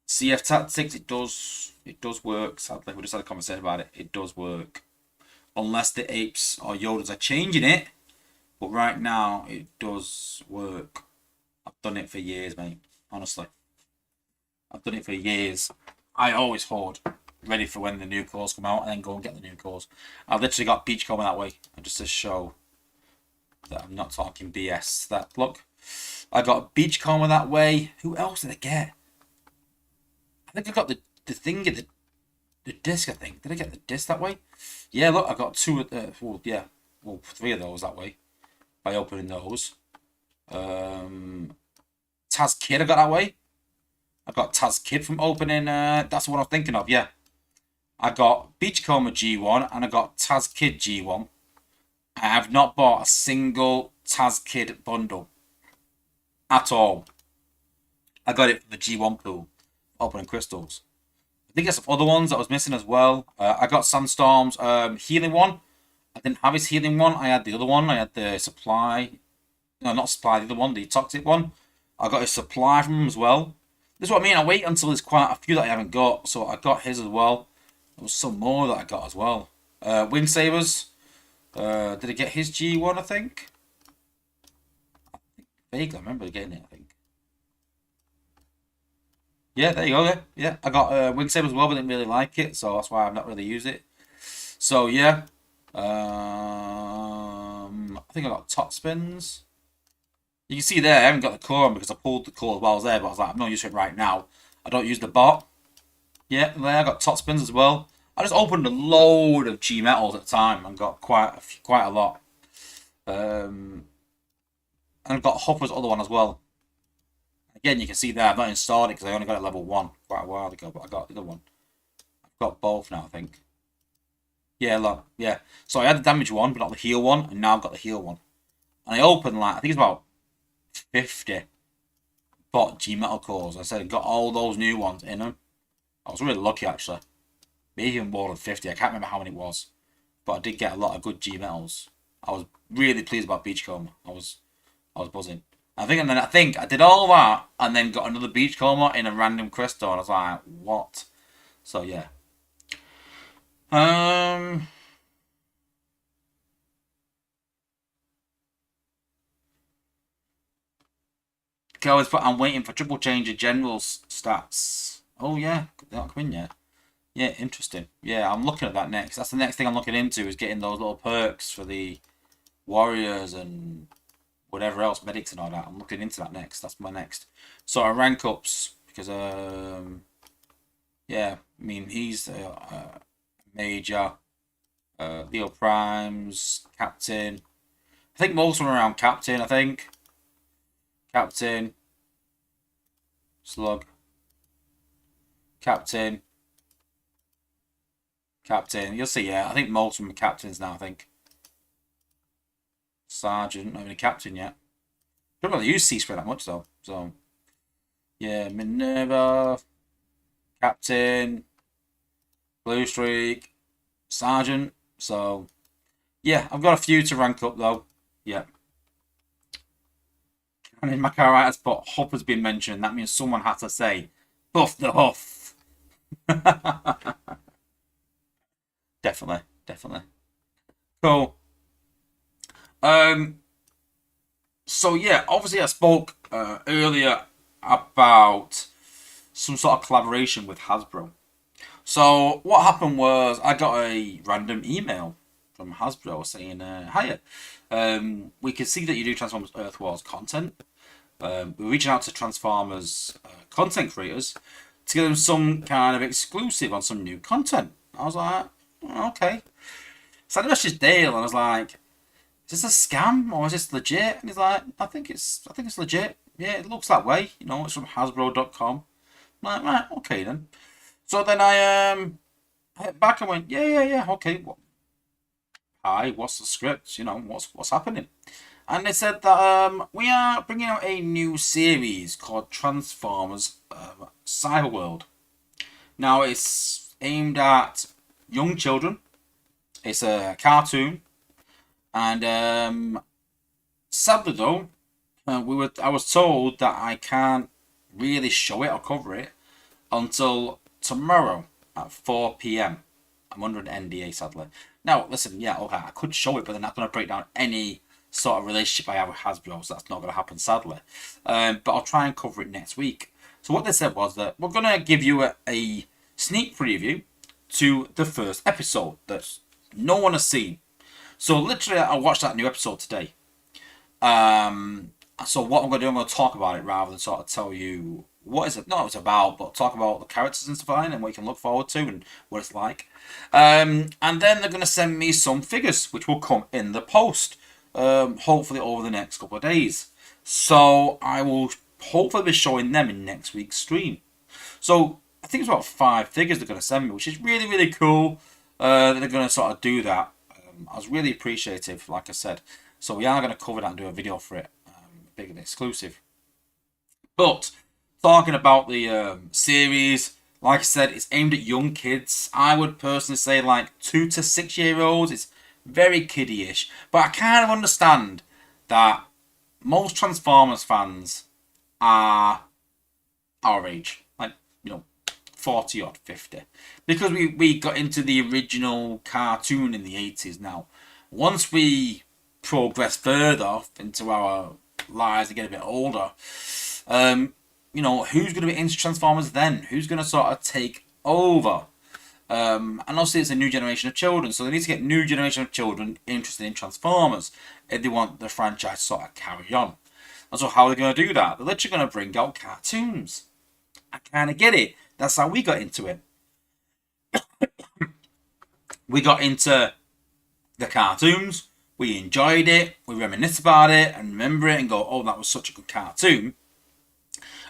CF Tactics, it does work. Sadly, we just had a conversation about it. It does work. Unless the apes or Yodas are changing it. But right now, it does work. I've done it for years, mate. Honestly. I've done it for years. I always hoard. Ready for when the new cores come out and then go and get the new cores. I literally got Beachcomber that way. And just to show that I'm not talking BS. That look. I got Beachcomber that way. Who else did I get? I think I got the thing, the disc, I think. Did I get the disc that way? Yeah, look, I got 2 3 of those that way. By opening those. Taz Kid I got that way. I got Taz Kid from opening, that's what I'm thinking of, yeah. I got Beachcomber G1 and I got Taz Kid G1. I have not bought a single Taz Kid bundle. At all. I got it for the G1 pool. Opening crystals. I think there's some other ones that I was missing as well. I got Sandstorm's healing one. I didn't have his healing one. I had the other one. I had the supply. No, not supply. The other one, the toxic one. I got his supply from him as well. This is what I mean. I wait until there's quite a few that I haven't got. So I got his as well. There was some more that I got as well. Wing Sabers. Did I get his G1, I think? Vaguely, I remember getting it, I think. Yeah, there you go. Yeah. I got Wing Saber as well, but didn't really like it, so that's why I've not really used it. So yeah, I think I got top spins. You can see there, I haven't got the core on because I pulled the core while I was there, but I was like, I'm not using it right now. I don't use the bot. Yeah, there I got top spins as well. I just opened a load of G metals at the time and got quite a lot. And I got Hopper's other one as well. Again, you can see there, I've not installed it because I only got it level 1 quite a while ago, but I got the other one. I've got both now, I think. Yeah, look, yeah. So I had the damage one, but not the heal one, and now I've got the heal one. And I opened, like, I think it's about 50 bot G-Metal cores. I said I got all those new ones in them. I was really lucky, actually. Maybe even more than 50. I can't remember how many it was. But I did get a lot of good G-Metals. I was really pleased about Beachcomber. I was buzzing. I think I did all that and then got another Beachcomber in a random crystal and I was like, what? So yeah. I'm waiting for triple change of generals stats. Oh yeah, they're not coming yet. Yeah, interesting. Yeah, I'm looking at that next. That's the next thing I'm looking into is getting those little perks for the warriors and whatever else, medics and all that. I'm looking into that next. That's my next sort of rank ups because yeah, I mean he's major, Leo Primes, Captain. I think most of them are around Captain. I think Captain, Slug, Captain. You'll see. Yeah, I think most of them are captains now. I think. Sergeant, not even a captain yet. Don't really use Sea Spray that much though. So yeah, Minerva, Captain, Blue Streak, Sergeant. So yeah, I've got a few to rank up though. Yeah. And in my car writers put Huff has been mentioned. That means someone had to say Buff the Huff. Definitely. Cool. So yeah, obviously I spoke earlier about some sort of collaboration with Hasbro. So what happened was I got a random email from Hasbro saying, "Hiya, we can see that you do Transformers Earth Wars content. We're reaching out to Transformers content creators to give them some kind of exclusive on some new content." I was like, oh, "Okay." So I messaged Dale and I was like, "Is this a scam or is this legit?" And he's like, I think it's legit. Yeah, it looks that way. You know, it's from Hasbro.com. I'm like, right, okay then. So then I hit back and went, yeah, okay. Well, hi, what's the script? You know, what's happening? And they said that we are bringing out a new series called Transformers Cyber World. Now it's aimed at young children. It's a cartoon, and sadly though, I was told that I can't really show it or cover it until tomorrow at 4 p.m. I'm under an NDA, sadly. Now, listen, yeah, okay, I could show it, but then that's going to break down any sort of relationship I have with Hasbro, so that's not going to happen, sadly. But I'll try and cover it next week. So what they said was that we're going to give you a sneak preview to the first episode that no one has seen. So literally, I watched that new episode today. So what I'm going to do, I'm going to talk about it rather than sort of tell you what is it, not what it's about, but talk about the characters and stuff and what you can look forward to and what it's like. And then they're going to send me some figures, which will come in the post, hopefully over the next couple of days. So I will hopefully be showing them in next week's stream. So I think it's about 5 figures they're going to send me, which is really, really cool that they're going to sort of do that. I was really appreciative, like I said. So we are going to cover that and do a video for it, big and exclusive. But talking about the series, like I said, it's aimed at young kids. I would personally say like 2 to 6 year olds. It's very kiddie-ish. But I kind of understand that most Transformers fans are our age. Like, 40 odd, 50. Because we got into the original cartoon in the 80s now. Once we progress further into our lives and get a bit older, who's going to be into Transformers then? Who's going to sort of take over? And obviously it's a new generation of children, so they need to get new generation of children interested in Transformers if they want the franchise to sort of carry on. And so how are they going to do that? They're literally going to bring out cartoons. I kind of get it. That's how we got into it. We got into the cartoons. We enjoyed it, we reminisce about it and remember it and go, oh, that was such a good cartoon.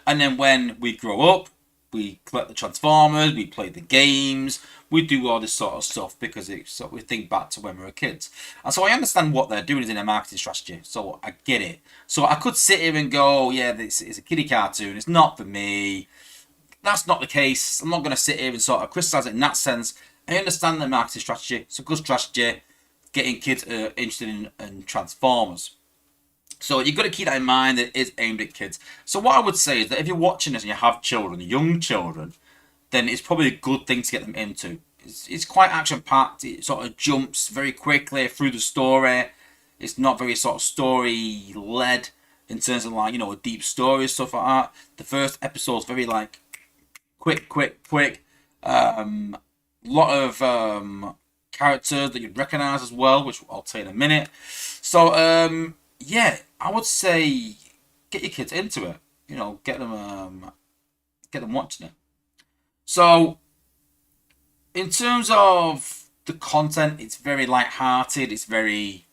And then when we grow up, we collect the Transformers, we play the games, we do all this sort of stuff because we think back to when we were kids. And so I understand what they're doing is in a marketing strategy, so I get it. So I could sit here and go, yeah, it's a kiddie cartoon, it's not for me. That's not the case. I'm not going to sit here and sort of criticise it in that sense. I understand the marketing strategy, it's a good strategy. Getting kids interested in Transformers. So you've got to keep that in mind that it is aimed at kids. So what I would say is that if you're watching this and you have children, young children, then it's probably a good thing to get them into. It's quite action-packed. It sort of jumps very quickly through the story. It's not very sort of story-led in terms of like, a deep story, stuff like that. The first episode's very like quick. Lot of characters that you'd recognise as well, which I'll tell you in a minute. So, yeah, I would say get your kids into it. Get them watching it. So, in terms of the content, it's very light-hearted. It's very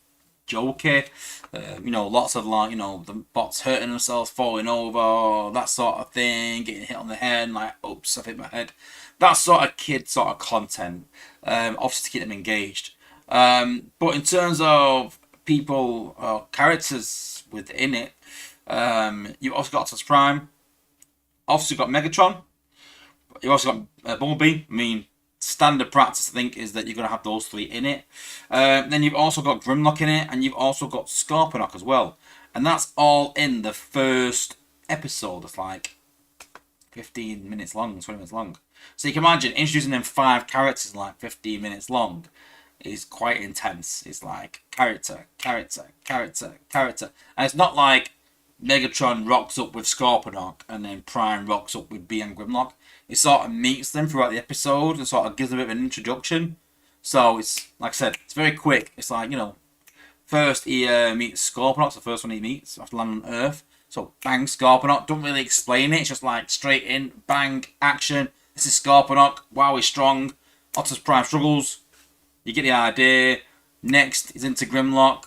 jokey. Lots of like, the bots hurting themselves, falling over, that sort of thing, getting hit on the head, and like, oops, I've hit my head. That sort of kid sort of content, obviously to keep them engaged. But in terms of people, characters within it, you've also got Optimus Prime, obviously got Megatron, you've also got Bumblebee. I mean, standard practice, I think, is that you're going to have those 3 in it. Then you've also got Grimlock in it, and you've also got Scorponok as well. And that's all in the first episode. It's like 15 minutes long, 20 minutes long. So you can imagine introducing them 5 characters in like 15 minutes long is quite intense. It's like character. And it's not like Megatron rocks up with Scorponok and then Prime rocks up with B and Grimlock. It sort of meets them throughout the episode and sort of gives them a bit of an introduction. So it's, like I said, it's very quick. It's like, first he meets Scorponok, the first one he meets after landing on Earth. So bang, Scorponok, don't really explain it, it's just like straight in, bang, action. This is Scorponok, wow, he's strong. Optimus Prime struggles. You get the idea. Next is into Grimlock.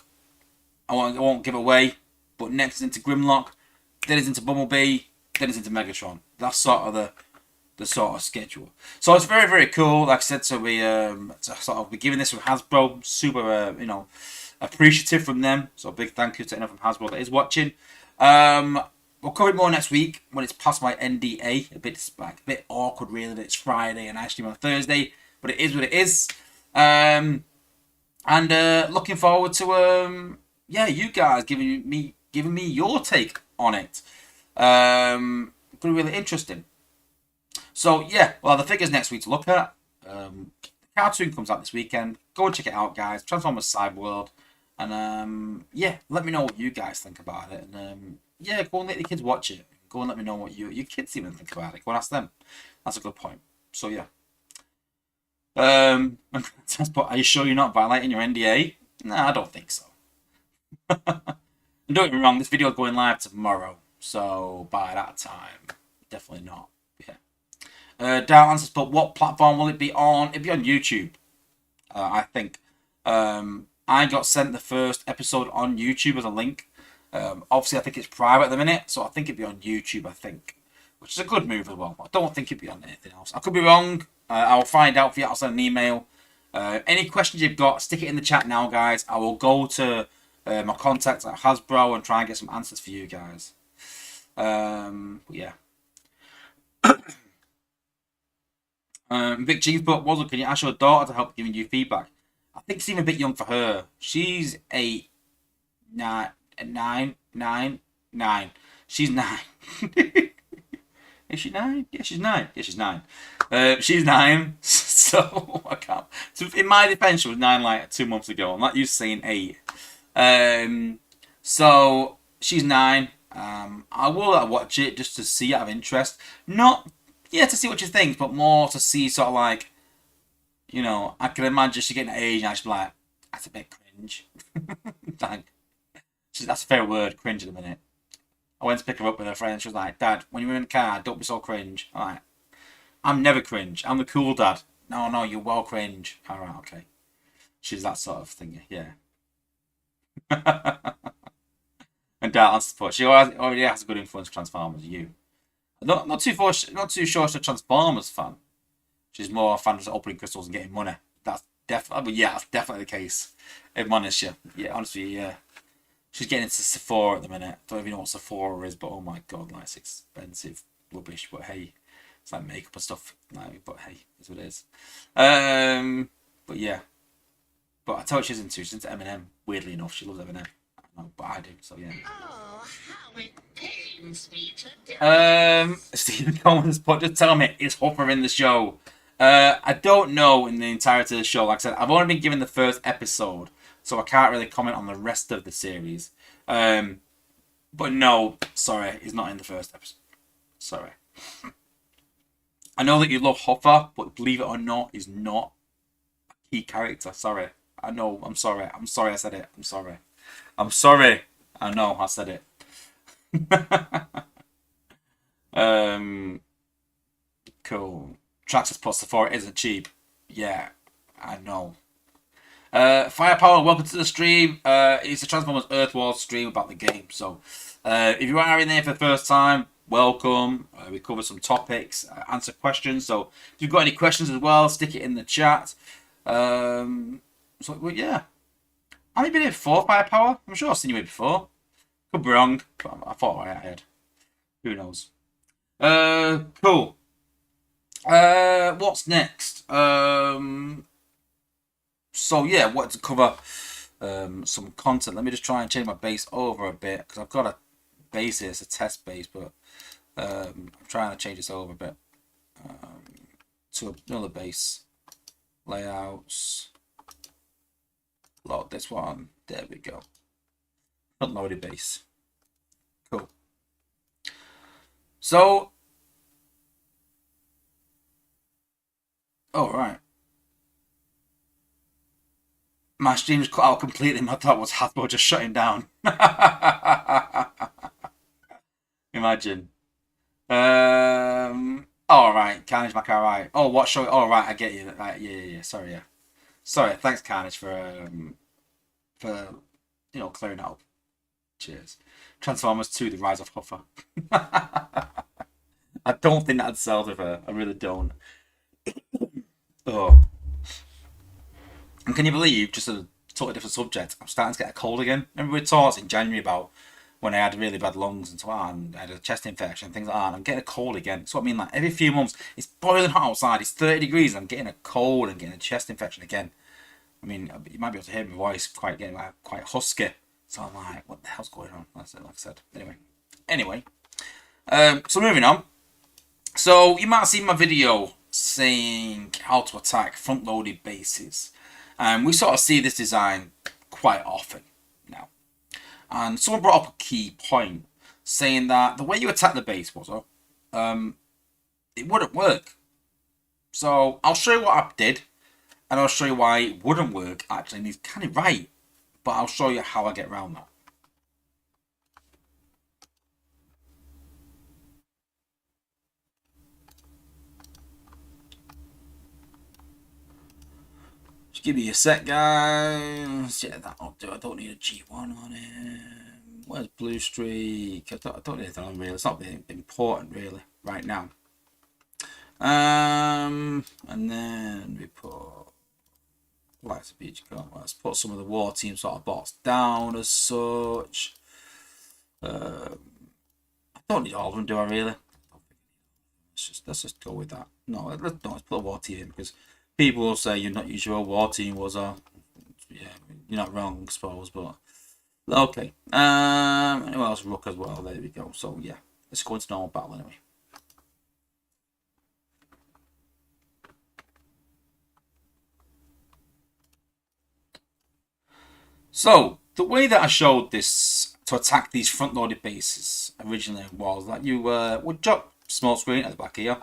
I won't give away, but next is into Grimlock. Then it's into Bumblebee. Then it's into Megatron. That's sort of the the sort of schedule. So it's very, very cool. Like I said, so we sort of be giving this from Hasbro. Super, appreciative from them. So a big thank you to anyone from Hasbro that is watching. We'll cover it more next week when it's past my NDA. A bit awkward, really, that it's Friday and actually on Thursday, but it is what it is. And looking forward to you guys giving me your take on it. Gonna be really interesting. So yeah, well, the figures next week to look at. The cartoon comes out this weekend. Go and check it out, guys. Transformers Cyberworld, and let me know what you guys think about it. And go and let the kids watch it. Go and let me know what your kids even think about it. Go and ask them. That's a good point. So yeah. Are you sure you're not violating your NDA? Nah, I don't think so. Don't get me wrong, this video is going live tomorrow, so by that time, definitely not. Yeah. Down answers, but what platform will it be on? It'll be on YouTube, I think. I got sent the first episode on YouTube as a link. Obviously, I think it's private at the minute, so I think it'll be on YouTube, I think. Which is a good move as well. I don't think it'll be on anything else. I could be wrong. I'll find out for you. I'll send an email. Any questions you've got, stick it in the chat now, guys. I will go to my contacts at Hasbro and try and get some answers for you guys. Yeah. Vic Jeeves, but can you ask your daughter to help giving you feedback? I think it's even a bit young for her. She's 8, 9. She's 9. Is she 9? Yeah, she's 9. Yeah, she's 9. She's 9, so I can't. So in my defense, she was 9 like 2 months ago. I'm not used to saying 8. So she's 9. I will let her watch it just to see out of interest. Not, to see what she thinks, but more to see sort of like, I can imagine she getting an age and I should be like, that's a bit cringe. Like, that's a fair word, cringe in a minute. I went to pick her up with her friend. She was like, Dad, when you're in the car, don't be so cringe. I'm like, I'm never cringe. I'm the cool dad. No, you're well cringe. All right, okay. She's that sort of thing, yeah. And Dad answers the put. She already has a good influence for Transformers. You, not too sure she's a Transformers fan. She's more a fan of opening crystals and getting money. That's definitely, that's definitely the case. Admonish you. Yeah, honestly, yeah. She's getting into Sephora at the minute. Don't even know what Sephora is, but oh my god, like it's expensive rubbish. But hey, it's like makeup and stuff. Like, but hey, it's what it is. But yeah. But I tell you, she's into Eminem. Weirdly enough, she loves Eminem. I know, but I do. So yeah. Oh, how it pains me to death. Stephen Cohen's put. Just tell me, is Hopper in the show? I don't know in the entirety of the show. Like I said, I've only been given the first episode, so I can't really comment on the rest of the series. But no, sorry, he's not in the first episode. Sorry. I know that you love Hopper, but believe it or not, he's not a key character. Sorry. I know, I'm sorry. I'm sorry I said it. I'm sorry. I'm sorry. I know, I said it. Cool. Traxxas plus Sephora isn't cheap. Yeah, I know. Firepower, welcome to the stream. It's a Transformers Earth Wars stream about the game. So, if you are in there for the first time, welcome. We cover some topics, answer questions. So, if you've got any questions as well, stick it in the chat. Well, yeah. Have you been here before, Firepower? I'm sure I've seen you here before. Could be wrong, but I thought I had. Who knows? Cool. What's next? So yeah, wanted to cover some content. Let me just try and change my base over a bit because I've got a base here. It's a test base, but I'm trying to change this over a bit to another base. Layouts. Load this one. There we go. Unloaded base. Cool. So, all right. My stream was cut out completely. My thought was Hasbro just shutting down. Imagine. All right. Carnage Mac. All right. Oh, what show? All right. I get you. Right. Yeah. Sorry. Yeah. Sorry. Thanks, Carnage, for clearing that up. Cheers. Transformers 2: The Rise of Huffer. I don't think that'd sell with her. I really don't. Oh. And can you believe, just a totally different subject, I'm starting to get a cold again. Remember we talked in January about when I had really bad lungs and so on, I had a chest infection and things like that, and I'm getting a cold again. So I mean, like, every few months, it's boiling hot outside, it's 30 degrees, and I'm getting a cold and getting a chest infection again. I mean, you might be able to hear my voice getting quite husky. So I'm like, what the hell's going on? That's it, like I said. Anyway. So moving on. So you might have seen my video saying how to attack front-loaded bases. We sort of see this design quite often now. And someone brought up a key point, saying that the way you attack the base was it wouldn't work. So I'll show you what I did, and I'll show you why it wouldn't work actually, and he's kind of right. But I'll show you how I get around that. Just give me a sec, guys. Yeah, that'll do. I don't need a G1 on it. Where's Blue Streak? I don't need anything on really. It's not important really right now. And then we put Lights of Beach Gun. Let's put some of the war team sort of bots down as such. I don't need all of them, do I really? Let's just go with that. No, let's put a war team in, because people will say you're not usual war team was a. Yeah, you're not wrong, I suppose, but okay. Who else? Rook as well. There we go. So yeah, let's go into normal battle anyway. So the way that I showed this to attack these front-loaded bases originally was that you would drop small screen at the back here,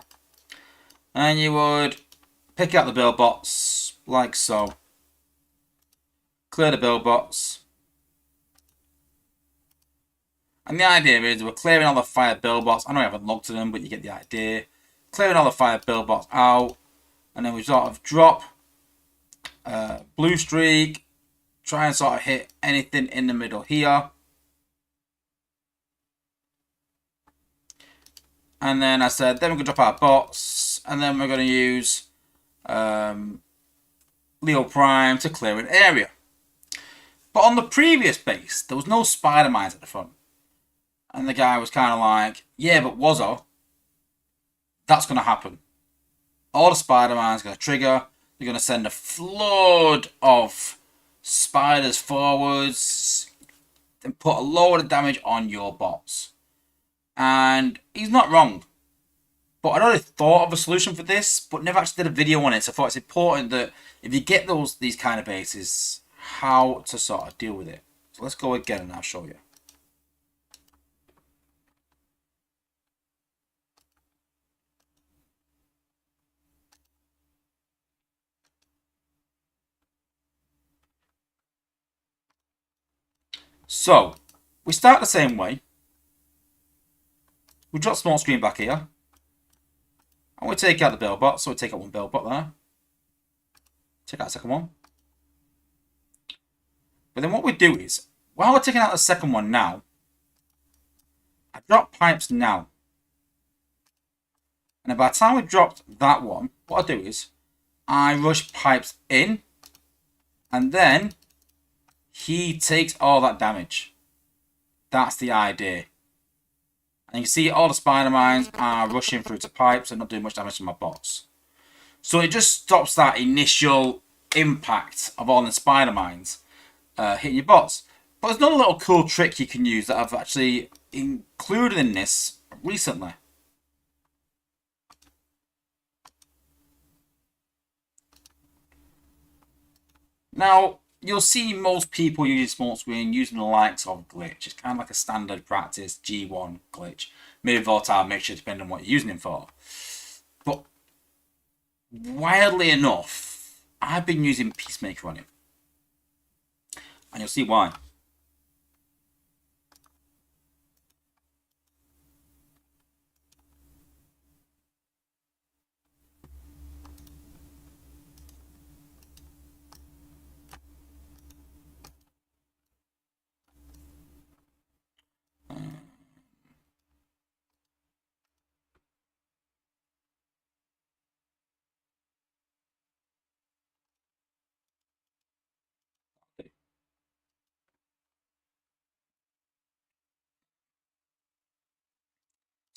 and you would pick out the build bots like so. Clear the build bots. And the idea is we're clearing all the fire build bots. I know I haven't logged to them, but you get the idea. Clearing all the fire build bots out. And then we sort of drop Blue Streak. Try and sort of hit anything in the middle here. And then I said, then we're going to drop our bots. And then we're going to use Leo Prime to clear an area. But on the previous base, there was no spider mines at the front. And the guy was kind of like, yeah, but Wazzo, that's going to happen. All the spider mines are going to trigger. They're going to send a flood of spiders forwards and put a load of damage on your bots. And he's not wrong. But I'd already thought of a solution for this, but never actually did a video on it. So I thought it's important that if you get these kind of bases, how to sort of deal with it. So let's go again and I'll show you. So we start the same way. We drop small screen back here. And we take out the build bot. So we take out one build bot there. Take out the second one. But then what we do is, while we're taking out the second one now, I drop pipes now. And by the time we dropped that one, what I do is, I rush pipes in. And then he takes all that damage. That's the idea. And you can see all the spider mines are rushing through to pipes and not doing much damage to my bots. So it just stops that initial impact of all the spider mines hitting your bots. But there's another little cool trick you can use that I've actually included in this recently. Now, you'll see most people using small screen using the likes of glitch. It's kind of like a standard practice G1 glitch. Maybe volatile mixture, depending on what you're using it for. But wildly enough, I've been using Peacemaker on it. And you'll see why.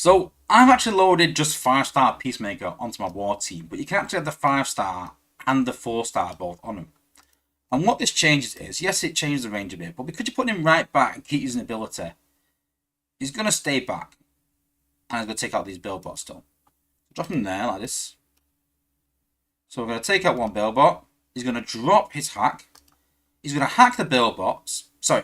So I've actually loaded just 5-star Peacemaker onto my war team, but you can actually have the 5-star and the 4-star both on them. And what this changes is, yes, it changes the range a bit, but because you're putting him right back and keep using ability, he's going to stay back. And he's going to take out these build-bots still. Drop him there like this. So we're going to take out one build-bot. He's going to drop his hack. He's going to hack the build-bots. Sorry.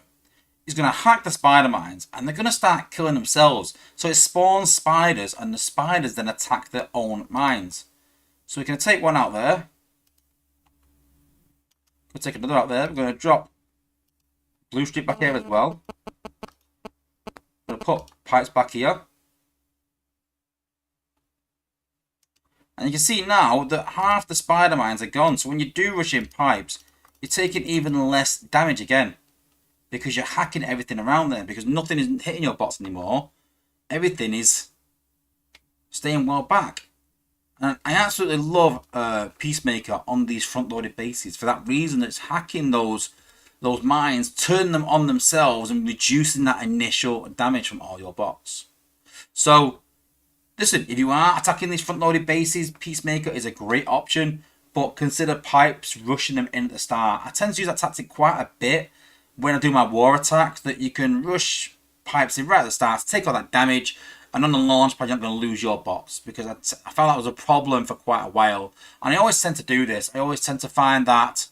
He's going to hack the spider mines. And they're going to start killing themselves. So it spawns spiders. And the spiders then attack their own mines. So we're going to take one out there. We'll take another out there. We're going to drop blue streak back here as well. We're going to put pipes back here. And you can see now that half the spider mines are gone. So when you do rush in pipes, you're taking even less damage again. Because you're hacking everything around there. Because nothing is hitting your bots anymore. Everything is staying well back. And I absolutely love Peacemaker on these front-loaded bases. For that reason, it's hacking those mines, turning them on themselves, and reducing that initial damage from all your bots. So, listen, if you are attacking these front-loaded bases, Peacemaker is a great option. But consider pipes, rushing them in at the start. I tend to use that tactic quite a bit when I do my war attacks, that you can rush pipes in right at the start to take all that damage. And on the launch pad, you're not going to lose your bots, because I found that was a problem for quite a while. And I always tend to do this. I always tend to find that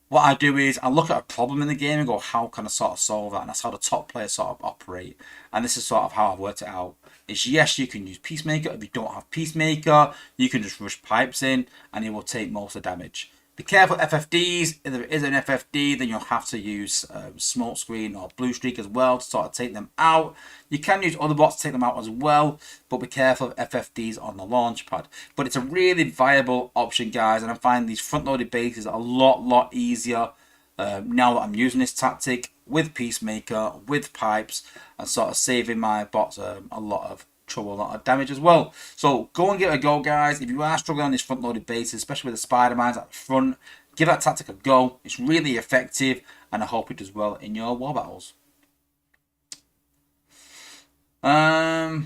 what I do is I look at a problem in the game and go, how can I sort of solve that? And that's how the top players sort of operate. And this is sort of how I've worked it out. Is yes, you can use Peacemaker. If you don't have Peacemaker, you can just rush pipes in and it will take most of the damage. Be careful FFDs. If there is an FFD, then you'll have to use smoke screen or blue streak as well to sort of take them out. You can use other bots to take them out as well, but be careful of FFDs on the launch pad. But it's a really viable option, guys, and I find these front-loaded bases a lot easier now that I'm using this tactic with Peacemaker, with pipes, and sort of saving my bots a lot of trouble, a lot of damage as well. So go and give it a go, guys. If you are struggling on these front-loaded bases, especially with the spider mines at the front, give that tactic a go. It's really effective, and I hope it does well in your war battles. Yeah,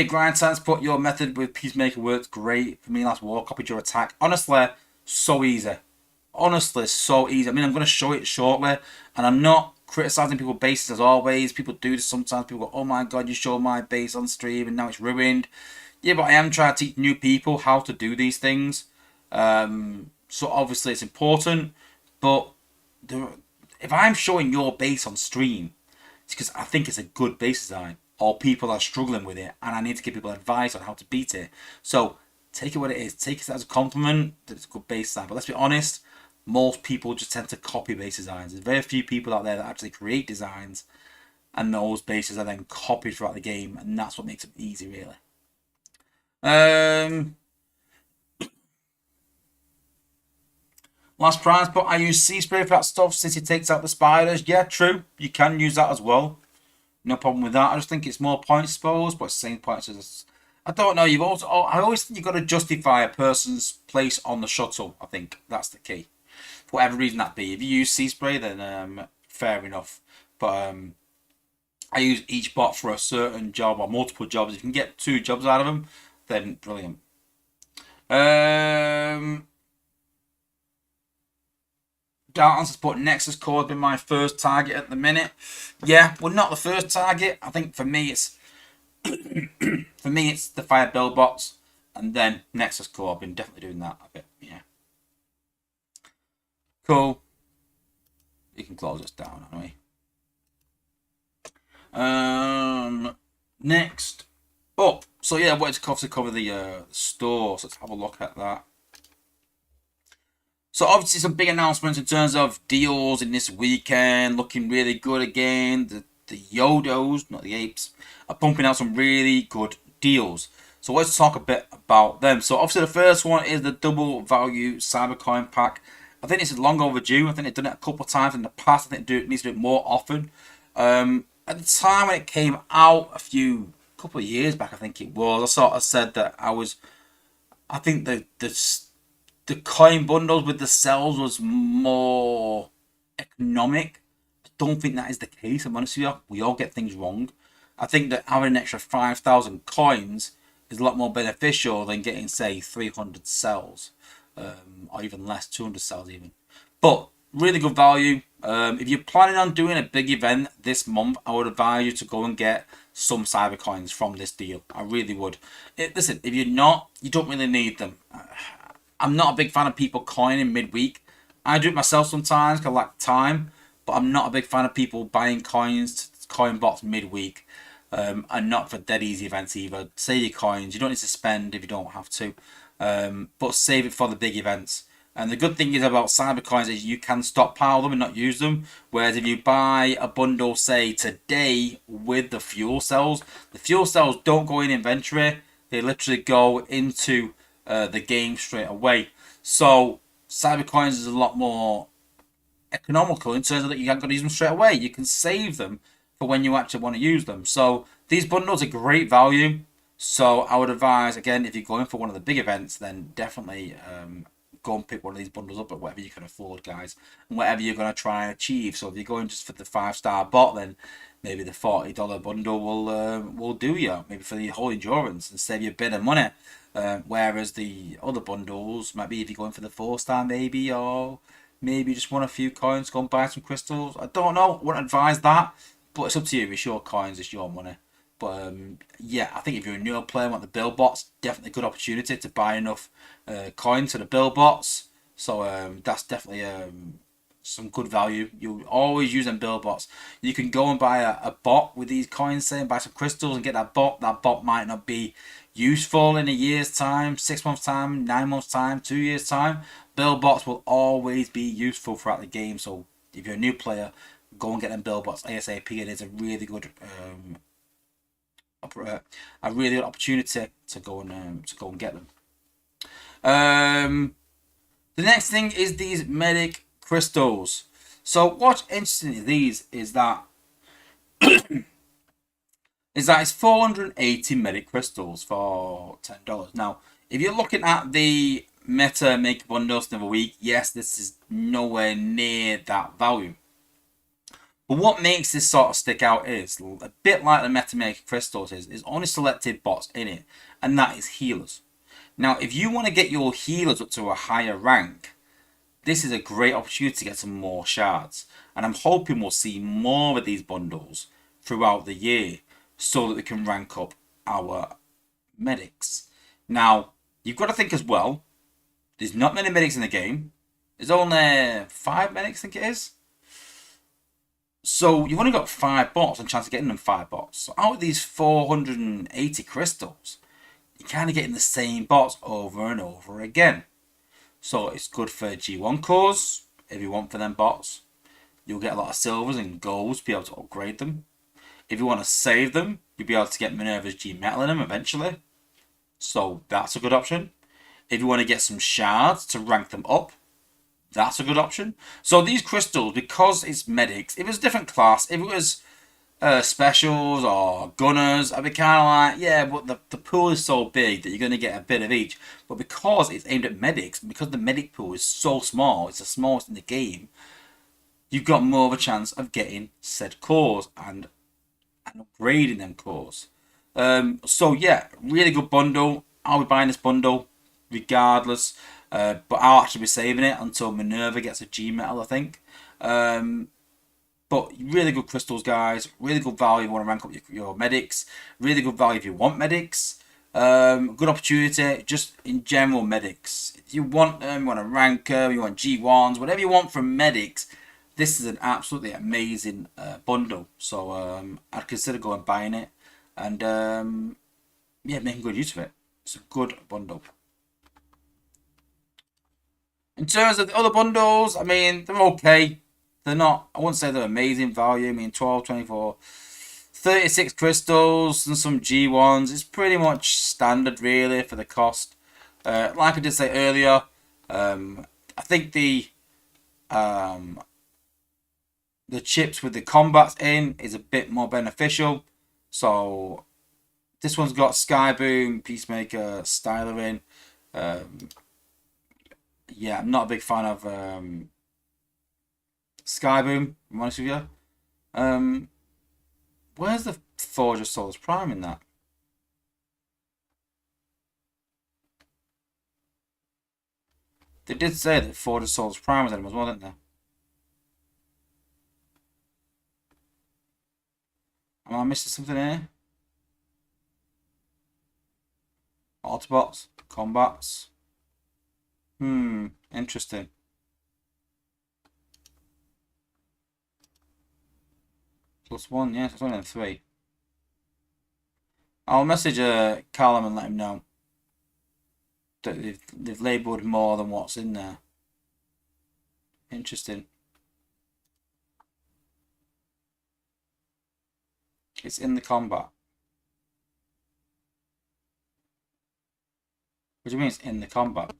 Grind Transport, your method with Peacemaker worked great for me last war. Copied your attack. Honestly, so easy. Honestly, so easy. I mean, I'm going to show it shortly, and I'm not criticizing people's bases as always. People do this sometimes. People go, oh my god, you showed my base on stream and now it's ruined. Yeah, but I am trying to teach new people how to do these things. So obviously it's important, but if I'm showing your base on stream, it's because I think it's a good base design, or people are struggling with it and I need to give people advice on how to beat it. So take it what it is. Take it as a compliment that it's a good base design. But let's be honest, most people just tend to copy base designs. There's very few people out there that actually create designs, and those bases are then copied throughout the game, and that's what makes it easy, really. Last prize, but I use sea spray for that stuff since it takes out the spiders. Yeah, true. You can use that as well. No problem with that. I just think it's more points, I suppose, but same points as I don't know. I always think you've got to justify a person's place on the shuttle. I think that's the key. For whatever reason that be. If you use sea spray, then fair enough. But I use each bot for a certain job or multiple jobs. If you can get 2 jobs out of them, then brilliant. Darton's put Nexus Core has been my first target at the minute. Yeah, well, not the first target. I think for me it's the fire build bots, and then Nexus Core. I've been definitely doing that a bit. Yeah. Cool. You can close this down anyway. Next up. So yeah, I wanted to cover the store. So let's have a look at that. So obviously some big announcements in terms of deals in this weekend. Looking really good again. The Yodos, not the apes, are pumping out some really good deals. So let's talk a bit about them. So obviously the first one is the double value Cybercoin pack. I think this is long overdue. I think they've done it a couple of times in the past. I think it needs to do it more often. At the time when it came out, couple of years back, I think it was, I sort of said that I think the coin bundles with the cells was more economic. I don't think that is the case. I'm honest with you. We all get things wrong. I think that having an extra 5,000 coins is a lot more beneficial than getting, say, 300 cells, or even less, 200 cells even. But really good value. If you're planning on doing a big event this month, I would advise you to go and get some cyber coins from this deal. I really would. Listen, if you're not, you don't really need them. I'm not a big fan of people coining midweek. I do it myself sometimes because I lack time, but I'm not a big fan of people buying coins to coin bots midweek. And not for dead easy events either. Save your coins. You don't need to spend if you don't have to, but save it for the big events. And the good thing is about cyber coins is you can stockpile them and not use them. Whereas if you buy a bundle, say today, with the fuel cells don't go in inventory. They literally go into the game straight away. So cyber coins is a lot more economical in terms of that you haven't got to use them straight away. You can save them for when you actually want to use them. So these bundles are great value. So I would advise, again, if you're going for one of the big events, then definitely go and pick one of these bundles up at whatever you can afford, guys, and whatever you're going to try and achieve. So if you're going just for the 5-star bot, then maybe the $40 bundle will do you, maybe for the whole endurance, and save you a bit of money. Whereas the other bundles might be if you're going for the 4-star maybe, or maybe just want a few coins, go and buy some crystals. I don't know, I wouldn't advise that, but it's up to you. It's your coins, it's your money. But yeah, I think if you're a newer player and want the build bots, definitely a good opportunity to buy enough coins to the build bots. So that's definitely some good value. You always use them build bots. You can go and buy a bot with these coins, say, and buy some crystals and get that bot. That bot might not be useful in a year's time, 6 months time, 9 months time, 2 years time. Build bots will always be useful throughout the game. So if you're a new player, go and get them build bots ASAP. It is a really good opportunity to go and get them. The next thing is these medic crystals. So what's interesting in these is that it's 480 medic crystals for $10. Now, if you're looking at the meta make bundles of the week, yes, this is nowhere near that value. But what makes this sort of stick out is, a bit like the Metamaker Crystals is only selected bots in it, and that is healers. Now, if you want to get your healers up to a higher rank, this is a great opportunity to get some more shards. And I'm hoping we'll see more of these bundles throughout the year so that we can rank up our medics. Now, you've got to think as well, there's not many medics in the game. There's only 5 medics, I think it is. So you've only got 5 bots and chance of getting them 5 bots. So out of these 480 crystals, you're kind of getting the same bots over and over again. So it's good for G1 cores, if you want for them bots. You'll get a lot of silvers and golds to be able to upgrade them. If you want to save them, you'll be able to get Minerva's G Metal in them eventually. So that's a good option. If you want to get some shards to rank them up, that's a good option. So these crystals, because it's medics, if it was a different class, if it was specials or gunners, I'd be kind of like, yeah, but the pool is so big that you're going to get a bit of each. But because it's aimed at medics, because the medic pool is so small, it's the smallest in the game, you've got more of a chance of getting said cores and upgrading them cores. So yeah, really good bundle. I'll be buying this bundle regardless. But I'll actually be saving it until Minerva gets a G Metal, I think. But really good crystals, guys. Really good value if you want to rank up your medics. Really good value if you want medics. Good opportunity, just in general, medics. If you want them, you want to rank them, you want G1s, whatever you want from medics, this is an absolutely amazing bundle. So I'd consider going and buying it. And yeah, making good use of it. It's a good bundle. In terms of the other bundles, I mean, they're okay. They're not, I wouldn't say they're amazing value. I mean, 12, 24, 36 crystals and some G1s. It's pretty much standard, really, for the cost. Like I did say earlier, I think the chips with the combats in is a bit more beneficial. So this one's got Skyboom, Peacemaker, Styler in. Yeah, I'm not a big fan of Skyboom, I'm honest with you. Where's the Forge of Souls Prime in that. They did say that Forge of Souls Prime was in them as well, didn't they? Am I missing something here? Autobots, combats. Interesting. +1, yes, it's only 3. I'll message Callum and let him know that they've labelled more than what's in there. Interesting. It's in the combat. What do you mean it's in the combat?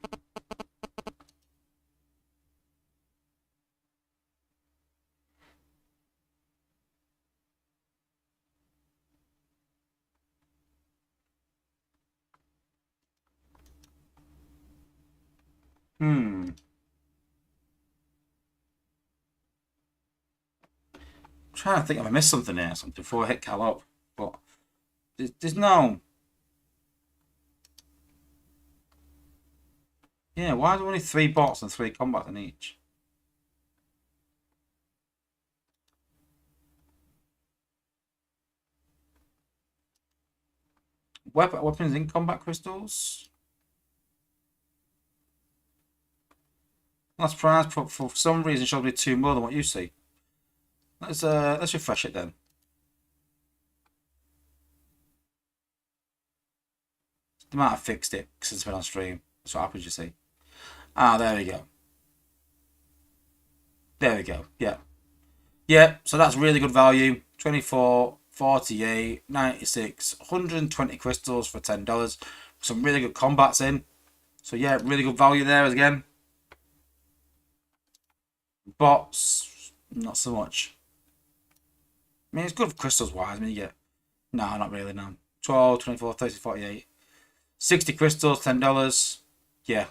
Trying to think if I missed something here, something before I hit Cal up, but there's no. Yeah, why are there only 3 bots and 3 combats in each? Weapons in combat crystals. That's prize, but for some reason it should be 2 more than what you see. Let's refresh it then. They might have fixed it because it's been on stream. That's what happens, you see. Ah, there we go. There we go. Yeah. Yeah, so that's really good value. 24, 48, 96, 120 crystals for $10. Some really good combats in. So yeah, really good value there again. Bots, not so much. I mean, it's good for crystals wise. I mean, you get. No, not really, no. 12, 24, 30, 48. 60 crystals, $10. Yeah.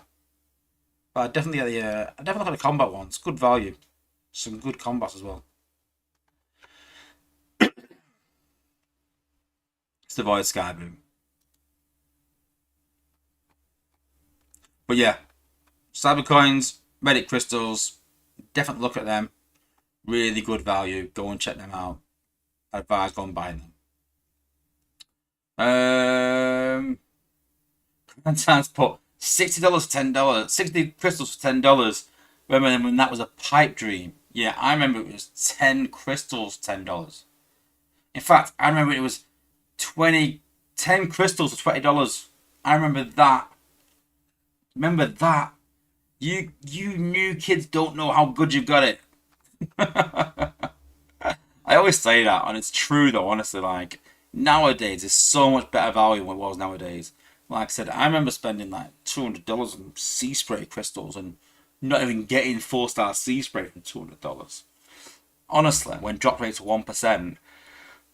But I definitely get I definitely got the combat ones. Good value. Some good combats as well. It's the Void Skyboom. But yeah. Cyber coins, Reddit crystals. Definitely look at them. Really good value. Go and check them out. I advise go and buy them. Sometimes put $60 $10. 60 crystals for $10. Remember when that was a pipe dream? Yeah, I remember it was 10 crystals $10. In fact, I remember it was 10 crystals for $20. I remember that. Remember that. You new kids don't know how good you've got it. I always say that, and it's true though, honestly. Like, nowadays, it's so much better value than it was nowadays. Like I said, I remember spending like $200 on sea spray crystals and not even getting 4-star sea spray for $200. Honestly, when drop rates were 1%, and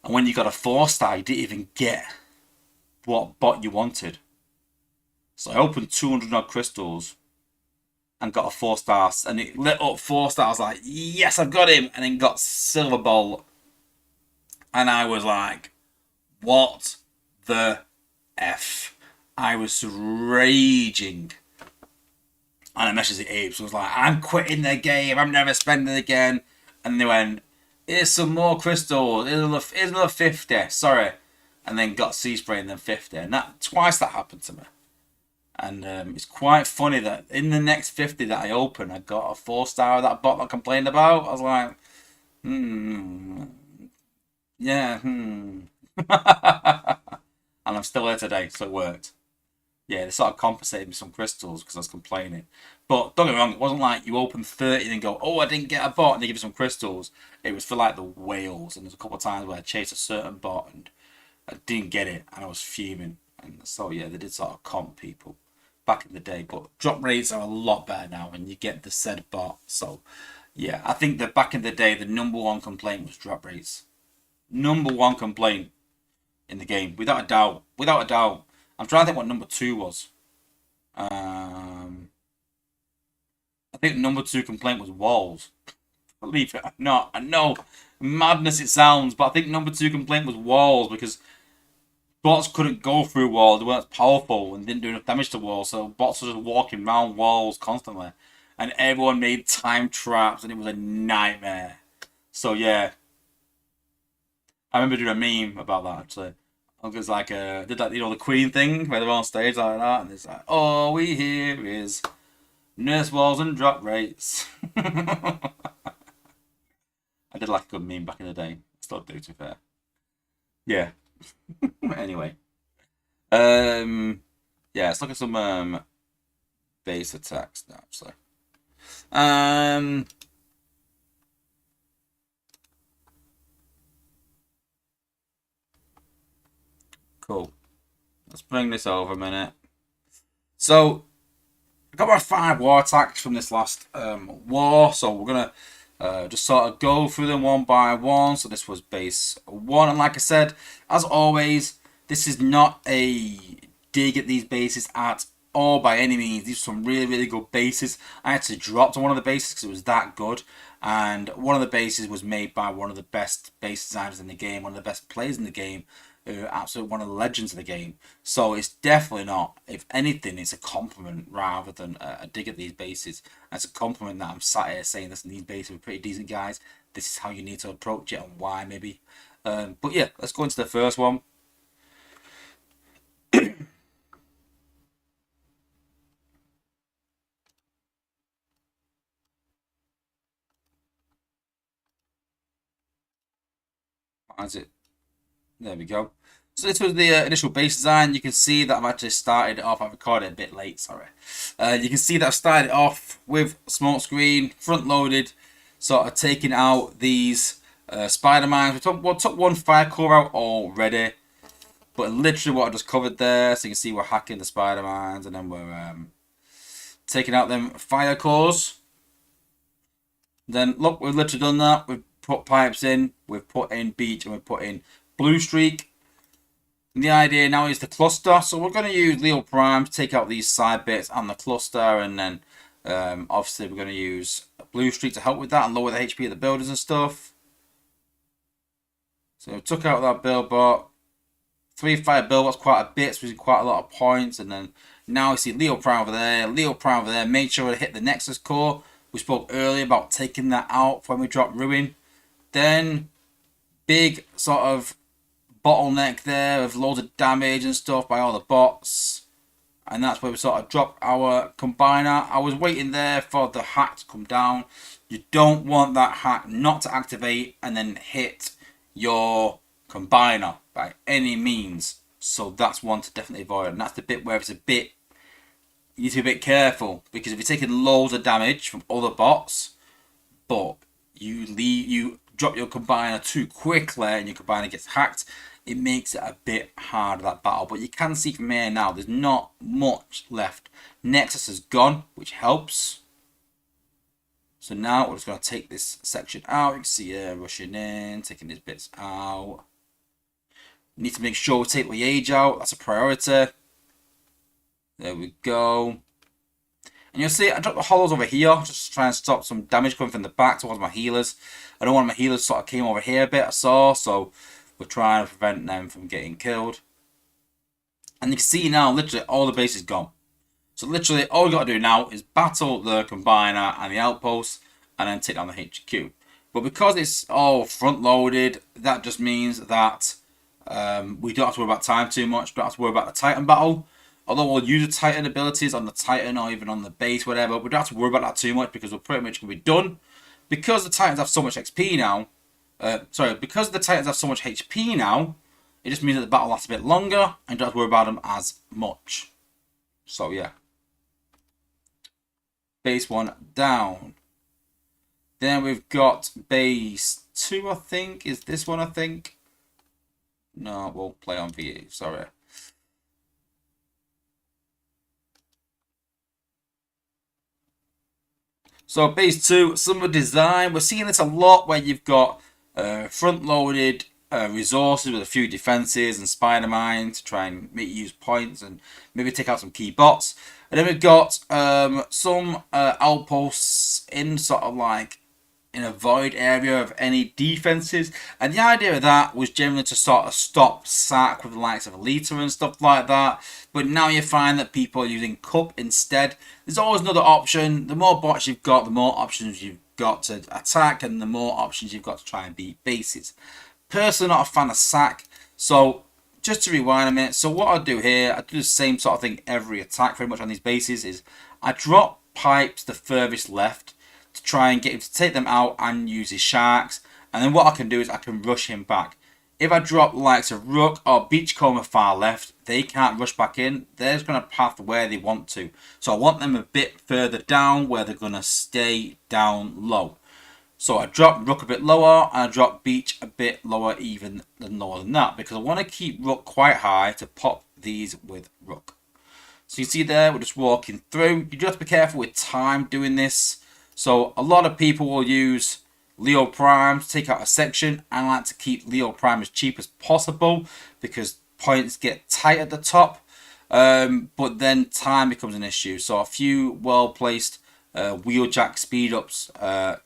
when you got a 4-star, you didn't even get what bot you wanted. So I opened 200 odd crystals and got a 4-star, and it lit up 4-star. I was like, yes, I've got him, and then got Silver Bolt, and I was like, what the F? I was raging. And I messaged the apes. I was like, I'm quitting the game. I'm never spending it again. And they went, here's some more crystals. Here's another 50. Sorry. And then got sea spray and then 50. And twice that happened to me. And it's quite funny that in the next 50 that I opened, I got a 4-star of that bot that I complained about. I was like, yeah, And I'm still here today, so it worked. Yeah, they sort of compensated me some crystals because I was complaining. But don't get me wrong, it wasn't like you open 30 and then go, oh, I didn't get a bot, and they give you some crystals. It was for like the whales, and there's a couple of times where I chased a certain bot and I didn't get it, and I was fuming. And so yeah, they did sort of comp people back in the day. But drop rates are a lot better now when you get the said bot. So yeah, I think that back in the day, the number one complaint was drop rates. Number one complaint in the game, without a doubt. Without a doubt. I'm trying to think what number 2 was. I think number 2 complaint was walls. Believe it or not, I know madness it sounds, but I think number two complaint was walls because bots couldn't go through walls. They weren't powerful and didn't do enough damage to walls, so bots were just walking around walls constantly, and everyone made time traps, and it was a nightmare. So yeah, I remember doing a meme about that actually. I was like, did like the Queen thing where they're on stage like that, and it's like, all we hear is nurse walls and drop rates. I did like a good meme back in the day. Still do, to be fair. Yeah. Anyway, yeah, let's look at some base attacks now. Actually, um, cool. Let's bring this over a minute. So, I got my 5 war attacks from this last war, so we're gonna just sort of go through them one by one. So this was base 1, and like I said, as always, this is not a dig at these bases at all by any means. These are some really, really good bases. I actually dropped on one of the bases because it was that good, and one of the bases was made by one of the best base designers in the game, one of the best players in the game, absolutely one of the legends of the game. So it's definitely not, if anything, it's a compliment rather than a dig at these bases. And it's a compliment that I'm sat here saying, listen, these bases are pretty decent, guys. This is how you need to approach it and why, maybe. But yeah, let's go into the first one. As it, there we go. So this was the initial base design. You can see that I've actually started it off. I recorded it a bit late, sorry. You can see that I've started it off with smoke screen, front loaded, sort of taking out these spider mines. We took one fire core out already, but literally what I just covered there. So you can see we're hacking the spider mines, and then we're taking out them fire cores. Then look, we've literally done that. We've put pipes in, we've put in beach, and we've put in blue streak. And the idea now is the cluster. So we're going to use Leo Prime to take out these side bits and the cluster, and then obviously we're going to use blue streak to help with that and lower the HP of the builders and stuff. So we took out that build bot. 3 fire build bots quite a bit, so we see quite a lot of points. And then now we see Leo Prime over there, Leo Prime over there. Make sure to hit the Nexus core. We spoke earlier about taking that out when we drop Ruin. Then big sort of bottleneck there with loads of damage and stuff by all the bots, and that's where we sort of drop our combiner. I was waiting there for the hack to come down. You don't want that hack not to activate and then hit your combiner by any means, so that's one to definitely avoid. And that's the bit where it's a bit, you need to be a bit careful, because if you're taking loads of damage from other bots but you drop your combiner too quickly and your combiner gets hacked, it makes it a bit harder, that battle. But you can see from here now, there's not much left. Nexus is gone, which helps. So now we're just going to take this section out. You can see rushing in, taking these bits out. We need to make sure we take the age out. That's a priority. There we go. And you'll see I dropped the hollows over here, just to try and stop some damage coming from the back towards my healers. I don't want my healers sort of came over here a bit, I saw, so we're trying to prevent them from getting killed. And you can see now, literally, all the base is gone. So literally, all we got to do now is battle the combiner and the outpost, and then take down the HQ. But because it's all front-loaded, that just means that we don't have to worry about time too much. Don't have to worry about the Titan battle. Although we'll use the Titan abilities on the Titan or even on the base, whatever, we don't have to worry about that too much because we're pretty much going to be done. Because the Titans have so much XP now, because the Titans have so much HP now, it just means that the battle lasts a bit longer and don't have to worry about them as much. So yeah. Base 1 down. Then we've got base 2, I think. Is this one, I think? No, we'll play on VE, sorry. So base 2, similar design. We're seeing this a lot where you've got front-loaded resources with a few defenses and spider mine to try and make you use points and maybe take out some key bots. And then we've got some outposts in sort of like in a void area of any defenses, and the idea of that was generally to sort of stop sack with the likes of Alita and stuff like that. But now you find that people are using cup instead. There's always another option. The more bots you've got, the more options you've got to attack, and the more options you've got to try and beat bases. Personally, not a fan of sack, so just to rewind a minute. So what I do here, I do the same sort of thing every attack pretty much on these bases. Is I drop pipes the furthest left to try and get him to take them out and use his sharks. And then what I can do is I can rush him back. If I drop the likes of Rook or Beachcomber far left, they can't rush back in. They're just going to path where they want to. So I want them a bit further down where they're going to stay down low. So I drop Rook a bit lower and I drop Beach a bit lower, even lower than that, because I want to keep Rook quite high to pop these with Rook. So you see there, we're just walking through. You just have to be careful with time doing this. So a lot of people will use Leo Prime to take out a section. I like to keep Leo Prime as cheap as possible because points get tight at the top. But then time becomes an issue. So a few well-placed wheeljack speed-ups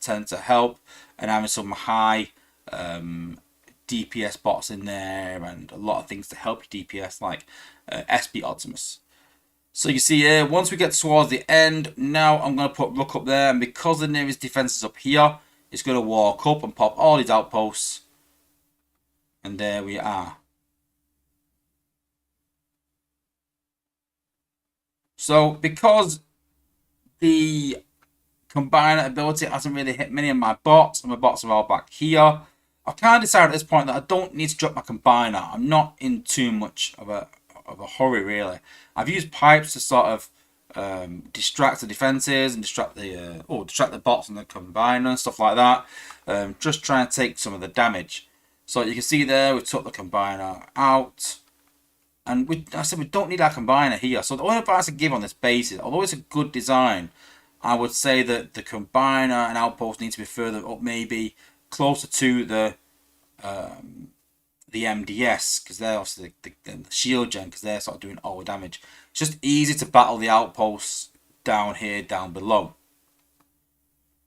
tend to help. And having some high DPS bots in there and a lot of things to help your DPS like SB Optimus. So you see here, once we get towards the end, now I'm going to put Rook up there, and because the nearest defense is up here, it's going to walk up and pop all these outposts. And there we are. So because the combiner ability hasn't really hit many of my bots, and my bots are all back here, I've kind of decided at this point that I don't need to drop my combiner. I'm not in too much of a hurry, really. I've used pipes to sort of distract the defenses and distract the bots and the combiner and stuff like that. Just trying to take some of the damage. So you can see there, we took the combiner out. And I said we don't need our combiner here. So the only advice I give on this base is, although it's a good design, I would say that the combiner and outpost need to be further up, maybe closer to the MDS, because they're obviously the shield gen, because they're sort of doing all the damage. It's just easy to battle the outposts down here, down below.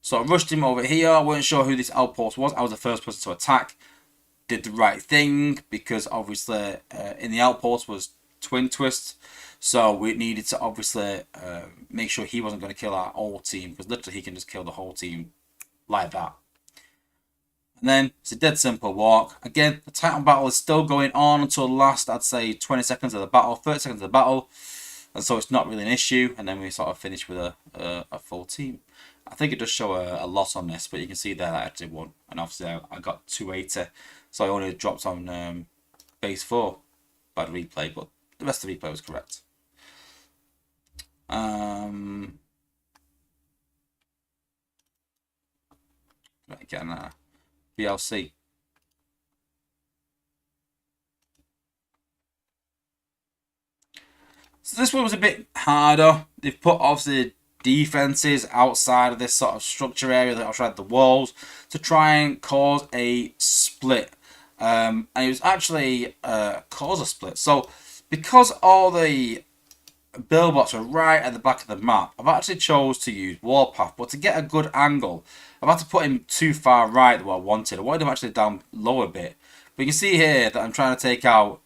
So I rushed him over here. I wasn't sure who this outpost was. I was the first person to attack. Did the right thing, because obviously in the outpost was Twin Twist. So we needed to obviously make sure he wasn't going to kill our whole team, because literally he can just kill the whole team like that. And then it's a dead simple walk. Again, the Titan battle is still going on until the last, I'd say, 20 seconds of the battle, 30 seconds of the battle. And so it's not really an issue. And then we sort of finish with a full team. I think it does show a loss on this, but you can see there that I actually won. And obviously I got 280. So I only dropped on base 4 by the replay, but the rest of the replay was correct. Again, VLC. So this one was a bit harder. They've put obviously defenses outside of this sort of structure area, that outside the walls, to try and cause a split. And it was actually cause a split. So because all the billboards are right at the back of the map, I've actually chose to use Warpath, but to get a good angle, I've had to put him too far right than what I wanted. I wanted him actually down low a bit. But you can see here that I'm trying to take out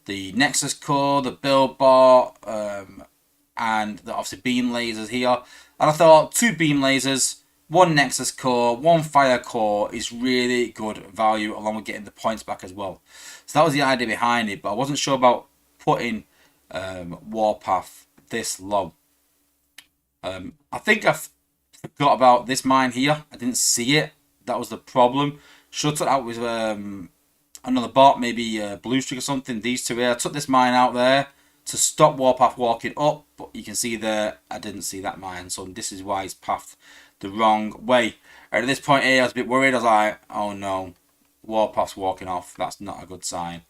the Nexus core, the billboard, and the obviously beam lasers here. And I thought 2 beam lasers, 1 Nexus core, 1 fire core is really good value, along with getting the points back as well. So that was the idea behind it, but I wasn't sure about putting Warpath this low. I think I forgot about this mine here. I didn't see it. That was the problem. Should have took it out with another bot, maybe Blue Streak or something. These two here. I took this mine out there to stop Warpath walking up, but you can see there I didn't see that mine, so this is why it's pathed the wrong way. And at this point here, I was a bit worried. I was like, oh no, Warpath's walking off. That's not a good sign.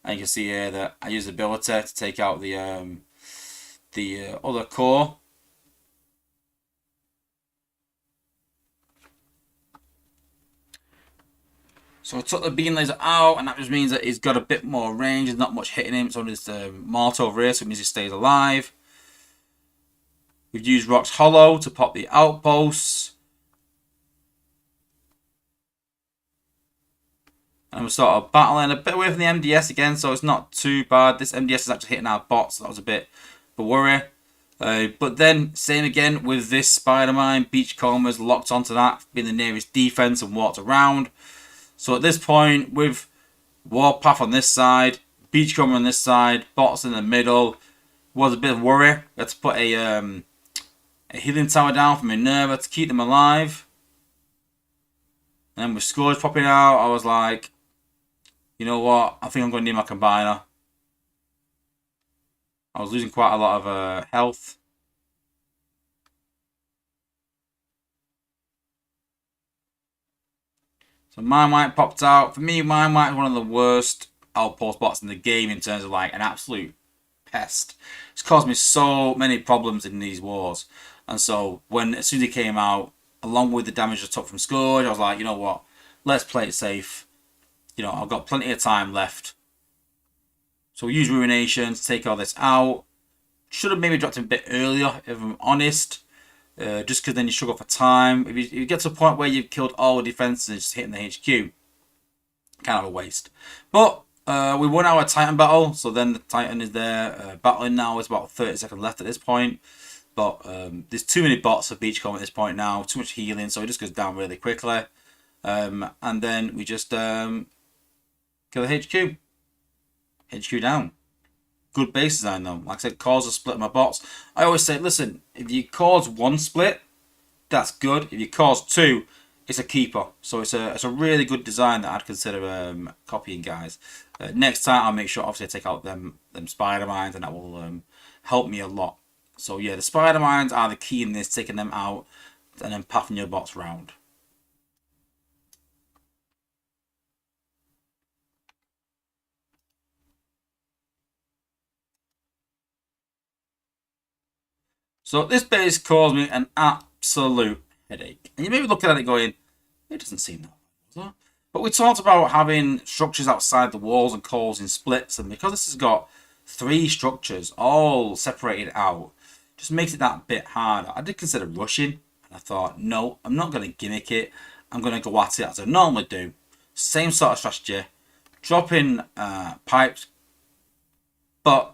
And you can see here that I used the ability to take out the other core. So I took the beam laser out, and that just means that he's got a bit more range. There's not much hitting him. So there's Malt over here, so it means he stays alive. We've used Rock's Hollow to pop the outposts. And we're sort of battling a bit away from the MDS again, so it's not too bad. This MDS is actually hitting our bots, so that was a bit of a worry. But then, same again with this Spider-Man. Beachcomber's locked onto that, being the nearest defense and walked around. So at this point, with Warpath on this side, Beachcomber on this side, bots in the middle, was a bit of worry. We had to put a healing tower down for Minerva to keep them alive. And then with Scourge popping out, I was like, you know what? I think I'm going to need my Combiner. I was losing quite a lot of health. So Mind Wipe popped out. For me, Mind Wipe is one of the worst outpost bots in the game in terms of like an absolute pest. It's caused me so many problems in these wars. And so as soon as he came out, along with the damage I took from Scourge, I was like, you know what? Let's play it safe. You know, I've got plenty of time left. So we use Ruination to take all this out. Should have maybe dropped him a bit earlier, if I'm honest. Just because then you struggle for time. If you get to a point where you've killed all the defenses and just hitting the HQ, kind of a waste. But we won our Titan battle, so then the Titan is there battling now. It's about 30 seconds left at this point. But there's too many bots for Beachcomber at this point now. Too much healing, so it just goes down really quickly. And then we just kill the HQ. HQ down. Good base design though. Like I said, cause a split of my bots. I always say, listen, if you cause one split, that's good. If you cause two, it's a keeper. So it's a really good design that I'd consider copying, guys. Next time I'll make sure obviously I take out them spider mines, and that will help me a lot. So yeah, the spider mines are the key in this, taking them out and then pathing your bots round. So this base caused me an absolute headache. And you may be looking at it going, it doesn't seem that bad. But we talked about having structures outside the walls and causing splits. And because this has got 3 structures all separated out, just makes it that bit harder. I did consider rushing. And I thought, no, I'm not going to gimmick it. I'm going to go at it as I normally do. Same sort of strategy. Dropping pipes. But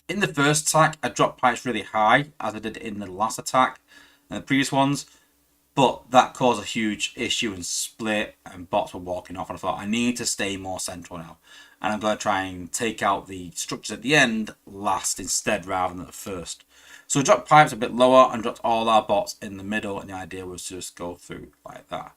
in the first attack, I dropped pipes really high, as I did in the last attack and the previous ones. But that caused a huge issue and split, and bots were walking off. And I thought, I need to stay more central now. And I'm going to try and take out the structures at the end last instead, rather than at first. So we dropped pipes a bit lower and dropped all our bots in the middle. And the idea was to just go through like that.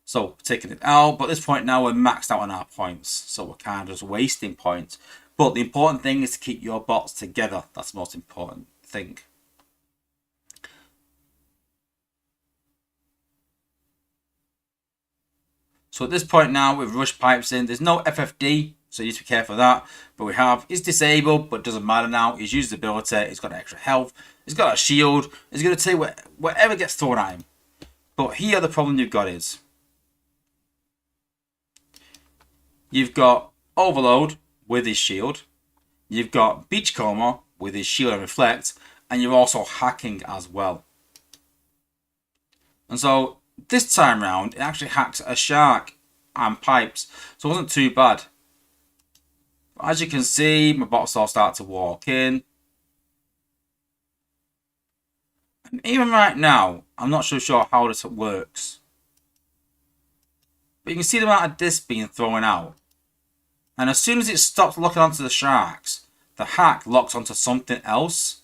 So taking it out. But at this point now, we're maxed out on our points. So we're kind of just wasting points. But the important thing is to keep your bots together. That's the most important thing. So at this point now, we've rushed pipes in. There's no FFD, so you need to be careful of that. But we have, he's disabled, but it doesn't matter now. He's used the ability, he's got extra health, he's got a shield, he's going to take whatever gets thrown at him. But here the problem you've got is, you've got Overload with his shield, you've got Beachcomber with his shield and reflect, and you're also hacking as well. And so this time round, it actually hacked a shark and pipes, so it wasn't too bad. But as you can see, my bots all start to walk in. And even right now, I'm not so sure how this works. But you can see the amount of disc being thrown out. And as soon as it stops locking onto the sharks, the hack locks onto something else,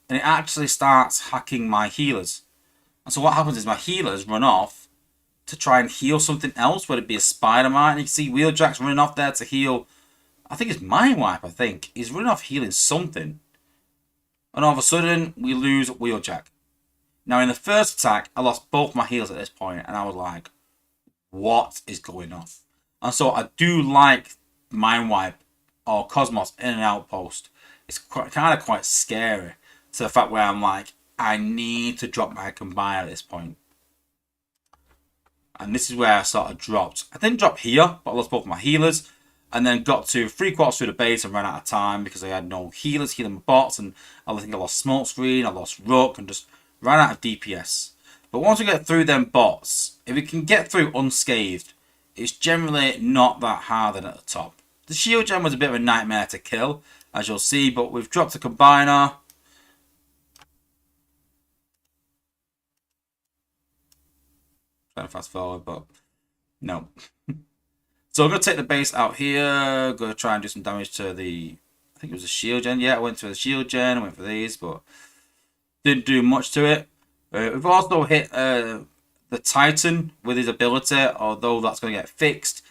and it actually starts hacking my healers. And so what happens is my healers run off to try and heal something else, whether it be a Spider-Man. And you can see Wheeljack's running off there to heal, I think it's Mind Wipe, I think. He's running off healing something. And all of a sudden, we lose Wheeljack. Now in the first attack, I lost both my healers at this point, and I was like, what is going on? And so I do like Mind Wipe or Cosmos in an outpost. It's kind of quite scary to the fact where I'm like, I need to drop my combiner at this point. And this is where I sort of dropped. I didn't drop here, but I lost both my healers. And then got to 3/4 through the base and ran out of time because I had no healers healing my bots. And I think I lost Smokescreen, I lost Rook, and just ran out of DPS. But once we get through them bots, if we can get through unscathed, it's generally not that hard at the top. The shield gem was a bit of a nightmare to kill, as you'll see, but we've dropped a combiner. Trying to fast forward, but no. So I'm going to take the base out here. Going to try and do some damage to the... I think it was a shield gen. Yeah, I went for the shield gen. I went for these, but didn't do much to it. We've also hit the Titan with his ability, although that's going to get fixed.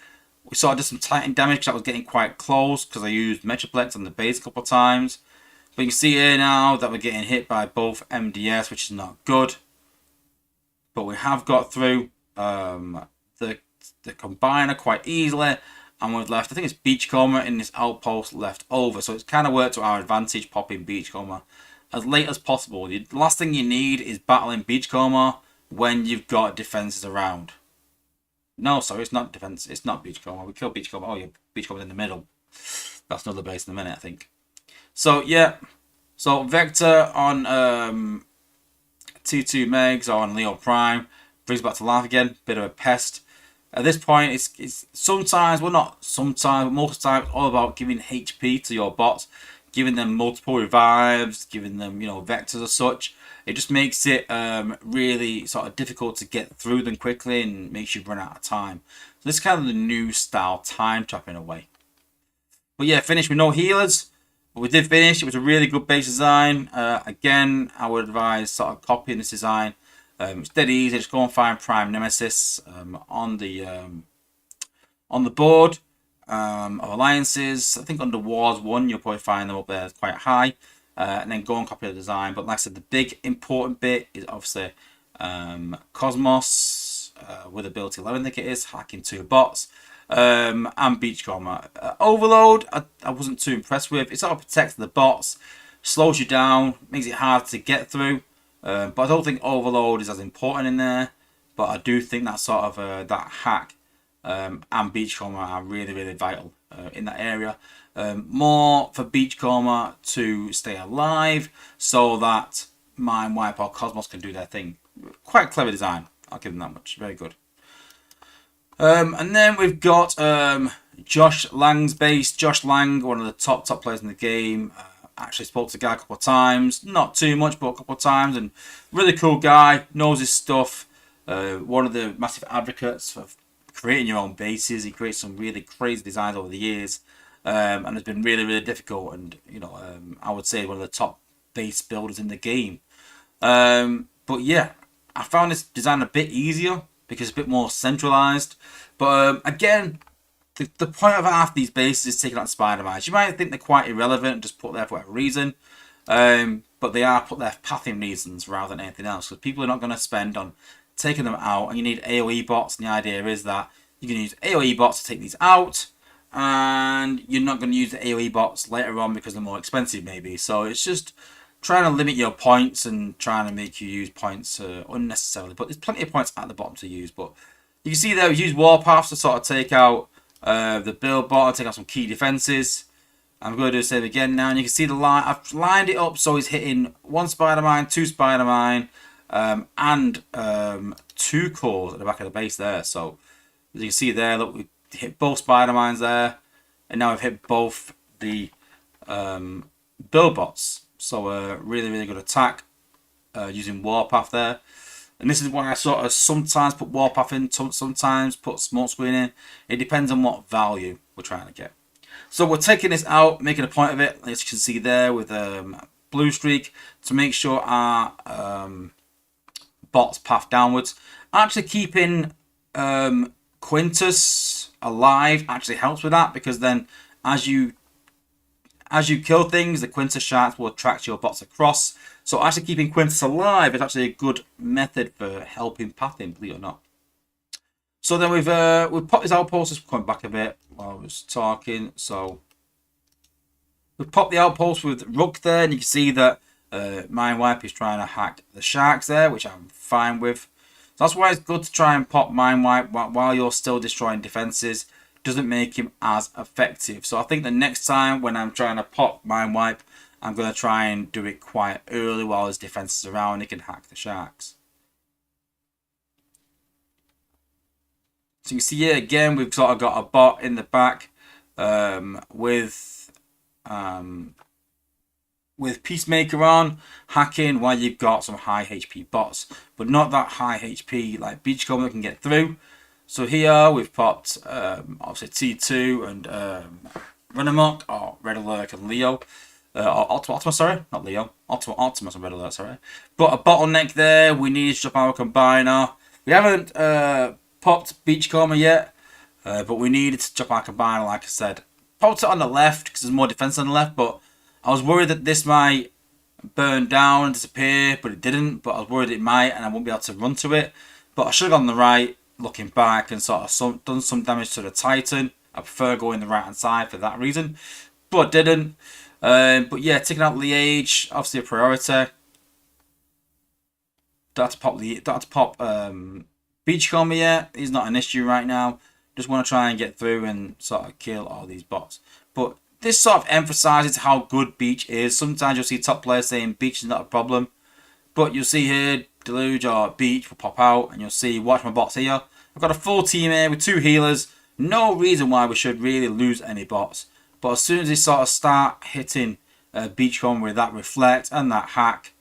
We sort of did some Titan damage because that was getting quite close because I used Metroplex on the base a couple of times. But you can see here now that we're getting hit by both MDS, which is not good. But we have got through the combiner quite easily, and we've left, I think it's Beachcomber in this outpost left over, so it's kind of worked to our advantage popping Beachcomber as late as possible. The last thing you need is battling Beachcomber when you've got defenses around. No, sorry, it's not defense, it's not Beachcomber. We killed Beachcomber. Oh yeah, Beachcomber's in the middle. That's another base in a minute, I think. So yeah, so Vector on T2 Megs or on Leo Prime brings back to life again. Bit of a pest. At this point, it's sometimes, well not sometimes, but most of the time, it's all about giving HP to your bots, giving them multiple revives, giving them, you know, vectors or such. It just makes it really sort of difficult to get through them quickly and makes you run out of time. So this is kind of the new style time trap in a way. But yeah, finished with no healers. But we did finish. It was a really good base design. Again, I would advise sort of copying this design. It's dead easy. Just go and find Prime Nemesis on the board of alliances. I think under Wars 1 you'll probably find them up there quite high, and then go and copy the design. But like I said, the big important bit is obviously Cosmos with ability 11, I think it is, hacking 2 bots, and Beachcomber. Overload I wasn't too impressed with. It sort of protects the bots, slows you down, makes it hard to get through. But I don't think Overload is as important in there. But I do think that sort of that hack and Beachcomber are really, really vital in that area. More for Beachcomber to stay alive so that Mind Wipe or Cosmos can do their thing. Quite clever design. I'll give them that much. Very good. And then we've got Josh Lang's base. Josh Lang, one of the top players in the game. Actually spoke to the guy a couple of times, not too much, but a couple of times, and really cool guy, knows his stuff. One of the massive advocates of creating your own bases. He creates some really crazy designs over the years, and it's been really, really difficult. And you know, I would say one of the top base builders in the game. But yeah, I found this design a bit easier because it's a bit more centralized. But again, the point of half these bases is taking out Spider-Man. You might think they're quite irrelevant and just put there for whatever reason. But they are put there for pathing reasons rather than anything else. Because people are not going to spend on taking them out. And you need AoE bots. And the idea is that you can use AoE bots to take these out. And you're not going to use the AoE bots later on because they're more expensive maybe. So it's just trying to limit your points and trying to make you use points unnecessarily. But there's plenty of points at the bottom to use. But you can see there we use Warpaths to sort of take out the build bot, take out some key defenses. I'm going to do the same again now, and you can see the line. I've lined it up so he's hitting 1 Spider-Man, 2 Spider-Man, and 2 cores at the back of the base there. So as you can see there, look, we hit both Spider-Mans there, and now we've hit both the build bots. So really, really good attack using Warpath there. And this is why I sort of sometimes put Warpath in, sometimes put Smokescreen in. It depends on what value we're trying to get. So we're taking this out, making a point of it, as you can see there with Blue Streak, to make sure our bots path downwards. Actually keeping Quintus alive actually helps with that, because then as you kill things, the Quintus sharks will attract your bots across. So actually keeping Quintus alive is actually a good method for helping pathing, believe it or not. So then we've popped his outpost, just coming back a bit while I was talking. So we've popped the outpost with Rook there, and you can see that Mind Wipe is trying to hack the sharks there, which I'm fine with. So that's why it's good to try and pop Mind Wipe while you're still destroying defenses. Doesn't make him as effective. So I think the next time when I'm trying to pop Mind Wipe, I'm going to try and do it quite early while his defense is around. He can hack the sharks. So you can see here again, we've sort of got a bot in the back with Peacemaker on, hacking while you've got some high HP bots, but not that high HP like Beachcomber can get through. So here we've popped obviously T2 and Run Amok, or Red Alert and Leo. Or Optimus, sorry, not Leo. Optimus and Red Alert, sorry. But a bottleneck there, we need to drop our combiner. We haven't popped Beachcomber yet, but we needed to drop our combiner, like I said. Popped it on the left because there's more defense on the left, but I was worried that this might burn down and disappear, but it didn't. But I was worried it might, and I won't be able to run to it. But I should have gone on the right, looking back, and sort of done some damage to the Titan. I prefer going the right hand side for that reason, but didn't. But yeah, taking out Liege, obviously a priority. Don't have to pop Beachcomber yet. He's not an issue right now. Just want to try and get through and sort of kill all these bots. But this sort of emphasizes how good Beach is. Sometimes you'll see top players saying Beach is not a problem. But you'll see here, Deluge or Beach will pop out. And you'll see, watch my bots here. I've got a full team here with 2 healers. No reason why we should really lose any bots. But as soon as they sort of start hitting Beachcomber with that Reflect and that hack,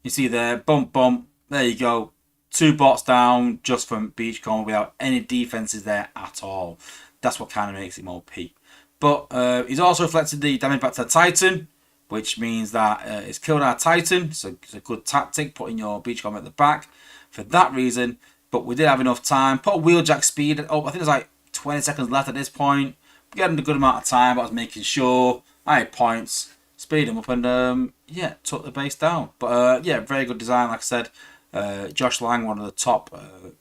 you see there, bump, bump, there you go. 2 bots down just from Beachcomber without any defenses there at all. That's what kind of makes him OP. But he's also reflected the damage back to the Titan, which means that it's killed our Titan. So it's a good tactic, putting your Beachcomber at the back for that reason. But we did have enough time. Put a wheeljack speed. Oh, I think there's like 20 seconds left at this point. We had a good amount of time, but I was making sure I had points, speed them up, and yeah, took the base down. But yeah, very good design, like I said. Josh Lang, one of the top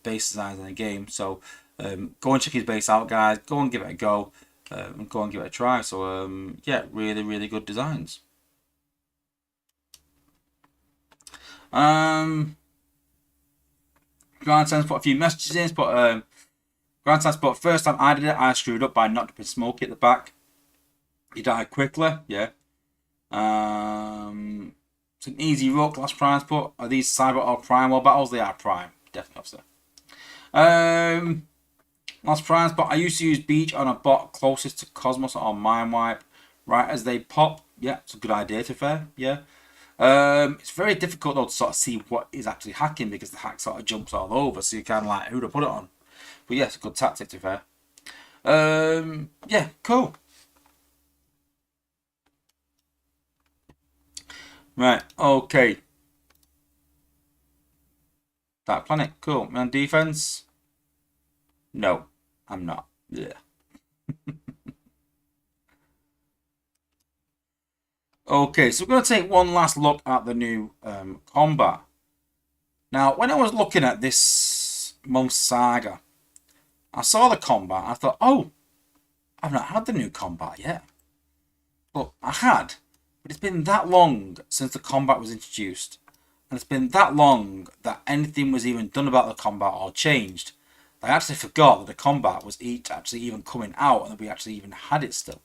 base designers in the game. So go and check his base out, guys. Go and give it a go, and go and give it a try. So yeah, really, really good designs. Grand Sense put a few messages in, but Grand Sense put first time I did it, I screwed up by not dropping Smokey at the back. He died quickly, yeah. It's an easy rook. Last Prime's put. Are these Cyber or Prime War battles? They are Prime, definitely, officer. Last Prime's put. I used to use Beach on a bot closest to Cosmos or Mind Wipe, right as they pop. Yeah, it's a good idea, to be fair. Yeah. It's very difficult though to sort of see what is actually hacking because the hack sort of jumps all over, so you kind of like who to put it on. But yes, yeah, a good tactic, to be fair. Yeah, cool. Right, okay. Dark Planet, cool. Me on defense? No, I'm not. Yeah. Okay, so we're going to take one last look at the new combat. Now, when I was looking at this month's Saga, I saw the combat. I thought, oh, I've not had the new combat yet. But I had. But it's been that long since the combat was introduced. And it's been that long that anything was even done about the combat or changed. I actually forgot that the combat was actually even coming out and that we actually even had it still.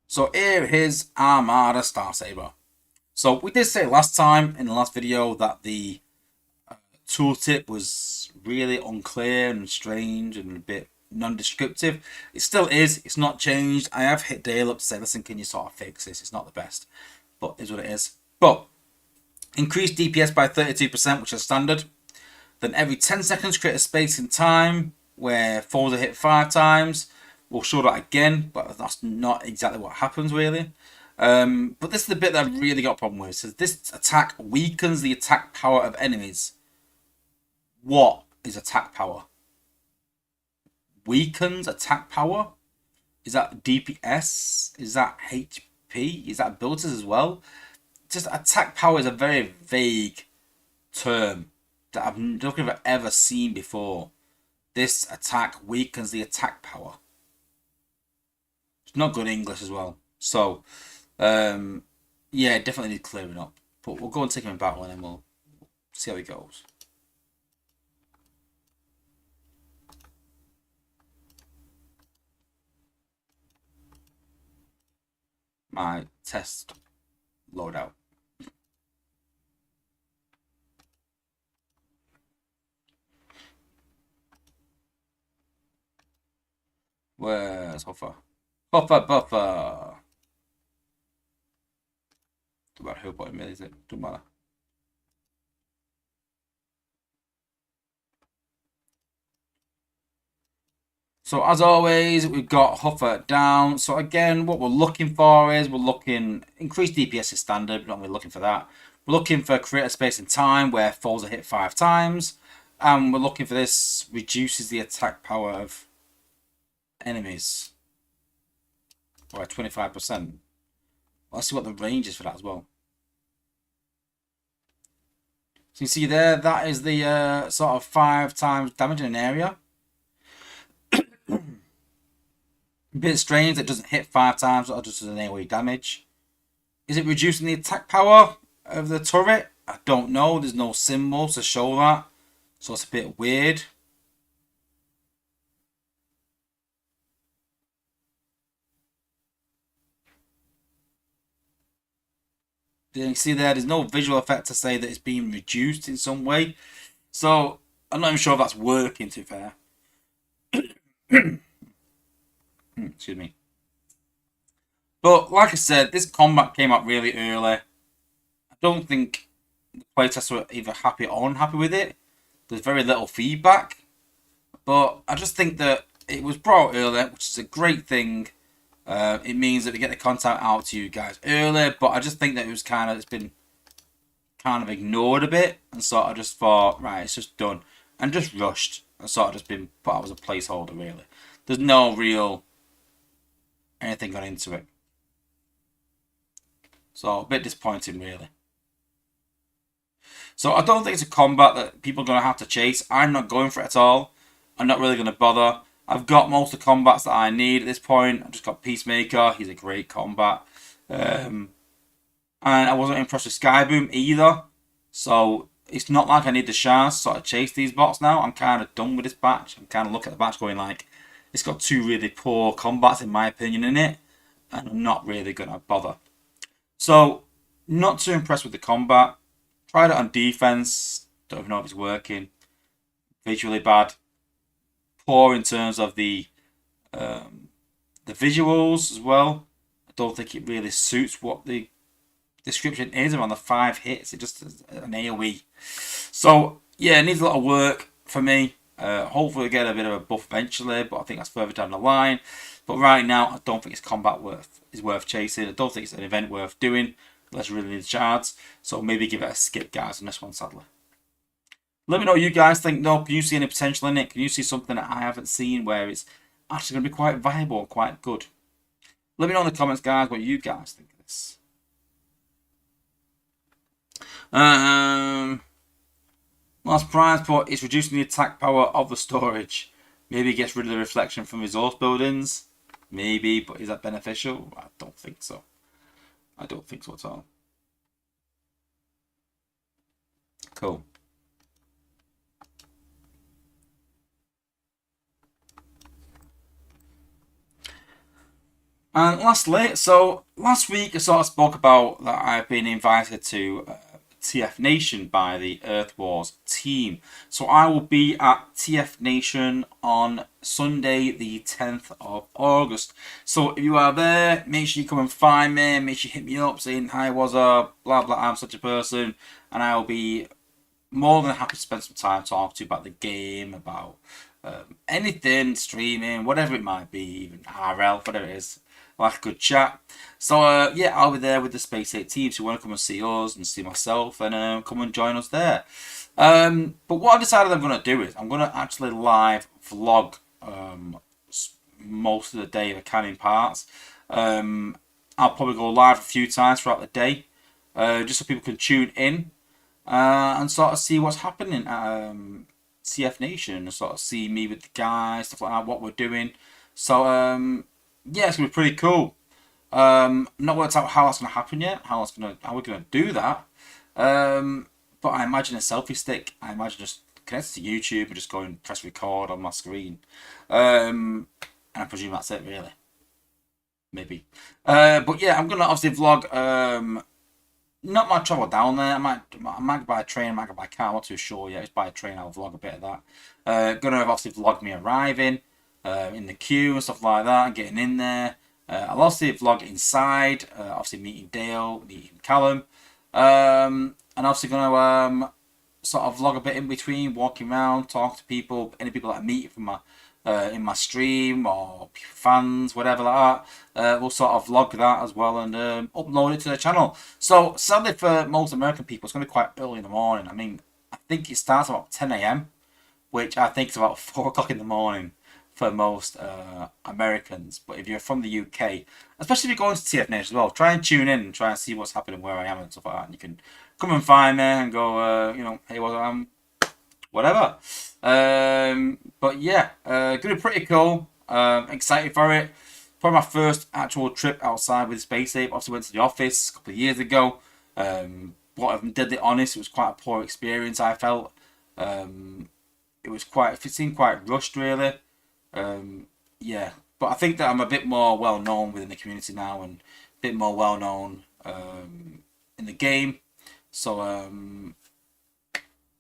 So here is Armada Star Saber. So we did say last time in the last video that the tooltip was really unclear and strange and a bit non-descriptive. It still is. It's not changed. I have hit Dale up to say, listen, can you sort of fix this? It's not the best, but it's what it is. But increased DPS by 32%, which is standard. Then every 10 seconds create a space in time where foes are hit 5 times. We'll show that again, but that's not exactly what happens really. But this is the bit that I've really got a problem with. It says this attack weakens the attack power of enemies. What is attack power? Weakens attack power? Is that DPS? Is that HP? Is that abilities as well? Just attack power is a very vague term that I've not ever seen before. This attack weakens the attack power. It's not good English as well. So, yeah, definitely need clearing up. But we'll go and take him in battle and then we'll see how he goes. my test loadout. Where's Huffer? Huffer Buffer! Don't matter who put him in, is it? Don't matter. So as always, we've got Huffer down. So again, what we're looking for is we're looking increased DPS is standard. We're not really looking for that. We're looking for create a space in time where falls are hit 5 times, and we're looking for this reduces the attack power of enemies by 25%. Let's see what the range is for that as well. So you see there, that is the sort of 5 times damage in an area. A bit strange that it doesn't hit 5 times, or just as an AoE damage. Is it reducing the attack power of the turret? I don't know. There's no symbol to show that. So it's a bit weird. You can see there's no visual effect to say that it's being reduced in some way. So I'm not even sure if that's working, to be fair. Excuse me. But like I said, this combat came out really early. I don't think the playtests were either happy or unhappy with it. There's very little feedback. But I just think that it was brought early, which is a great thing. It means that we get the content out to you guys early, but I just think that it's been kind of ignored a bit, and sort of just thought, right, it's just done, and just rushed, and sort of just been put out as a placeholder, really. There's no real anything gone into it. So a bit disappointing, really. So I don't think it's a combat that people are going to have to chase. I'm not going for it at all. I'm not really going to bother. I've got most of the combats that I need at this point. I've just got Peacemaker. He's a great combat. And I wasn't impressed with Skyboom either. So it's not like I need the chance to sort of chase these bots now. I'm kind of done with this batch. I'm kind of looking at the batch going like, it's got 2 really poor combats in my opinion in it. And I'm not really going to bother. So, not too impressed with the combat. Tried it on defense. Don't even know if it's working. Visually bad. Poor in terms of the visuals as well. I don't think it really suits what the description is around the 5 hits. It just is an AoE. So yeah, it needs a lot of work for me. Hopefully get a bit of a buff eventually, but I think that's further down the line. But right now, I don't think it's combat worth chasing. I don't think it's an event worth doing unless you really need shards. So maybe give it a skip, guys, on this one, sadly. Let me know what you guys think. No, can you see any potential in it? Can you see something that I haven't seen where it's actually going to be quite viable and quite good? Let me know in the comments, guys, what you guys think of this. Last prize pot is reducing the attack power of the storage. Maybe it gets rid of the reflection from resource buildings. Maybe, but is that beneficial? I don't think so. I don't think so at all. Cool. And lastly, so last week I sort of spoke about that I've been invited to TF Nation by the Earth Wars team. So I will be at TF Nation on Sunday the 10th of August. So if you are there, make sure you come and find me. Make sure you hit me up saying, hi, what's up, blah, blah, I'm such a person. And I will be more than happy to spend some time talking to you about the game, about anything, streaming, whatever it might be, even RL, whatever it is. Like a good chat. So yeah, I'll be there with the Space 8 team. So you want to come and see us and see myself, and come and join us there. But what I decided I'm going to do is I'm going to actually live vlog most of the day if I can in parts. I'll probably go live a few times throughout the day, just so people can tune in and sort of see what's happening at CF Nation, and sort of see me with the guys, stuff like that, what we're doing. So yeah, it's gonna be pretty cool. Not worked out how that's gonna happen yet. How we're gonna do that. But I imagine a selfie stick. I imagine just connect to YouTube and just go and press record on my screen. And I presume that's it really. maybe. But yeah, I'm gonna obviously vlog. Not my travel down there. I might go by train. I might go by car. I'm not too sure yet. It's by train. I'll vlog a bit of that. Gonna obviously vlog me arriving, in the queue and stuff like that, getting in there. I'll obviously vlog inside. Obviously meeting Dale, meeting Callum, and obviously gonna sort of vlog a bit in between, walking around, talk to people, any people that I meet from my in my stream or fans, whatever like that. We'll sort of vlog that as well and upload it to the channel. So sadly for most American people, it's going to be quite early in the morning. I mean, I think it starts about 10 a.m., which I think is about 4 o'clock in the morning for most Americans. But if you're from the UK, especially if you're going to TF Nation as well, try and tune in and try and see what's happening where I am and stuff like that. And you can come and find me and go, hey, well, whatever. But yeah, gonna be pretty cool. Excited for it. Probably my first actual trip outside with Space Ape. Obviously went to the office a couple of years ago. But if I'm deadly honest, it was quite a poor experience. I felt it seemed quite rushed really. Yeah, but I think that I'm a bit more well known within the community now and a bit more well known in the game. So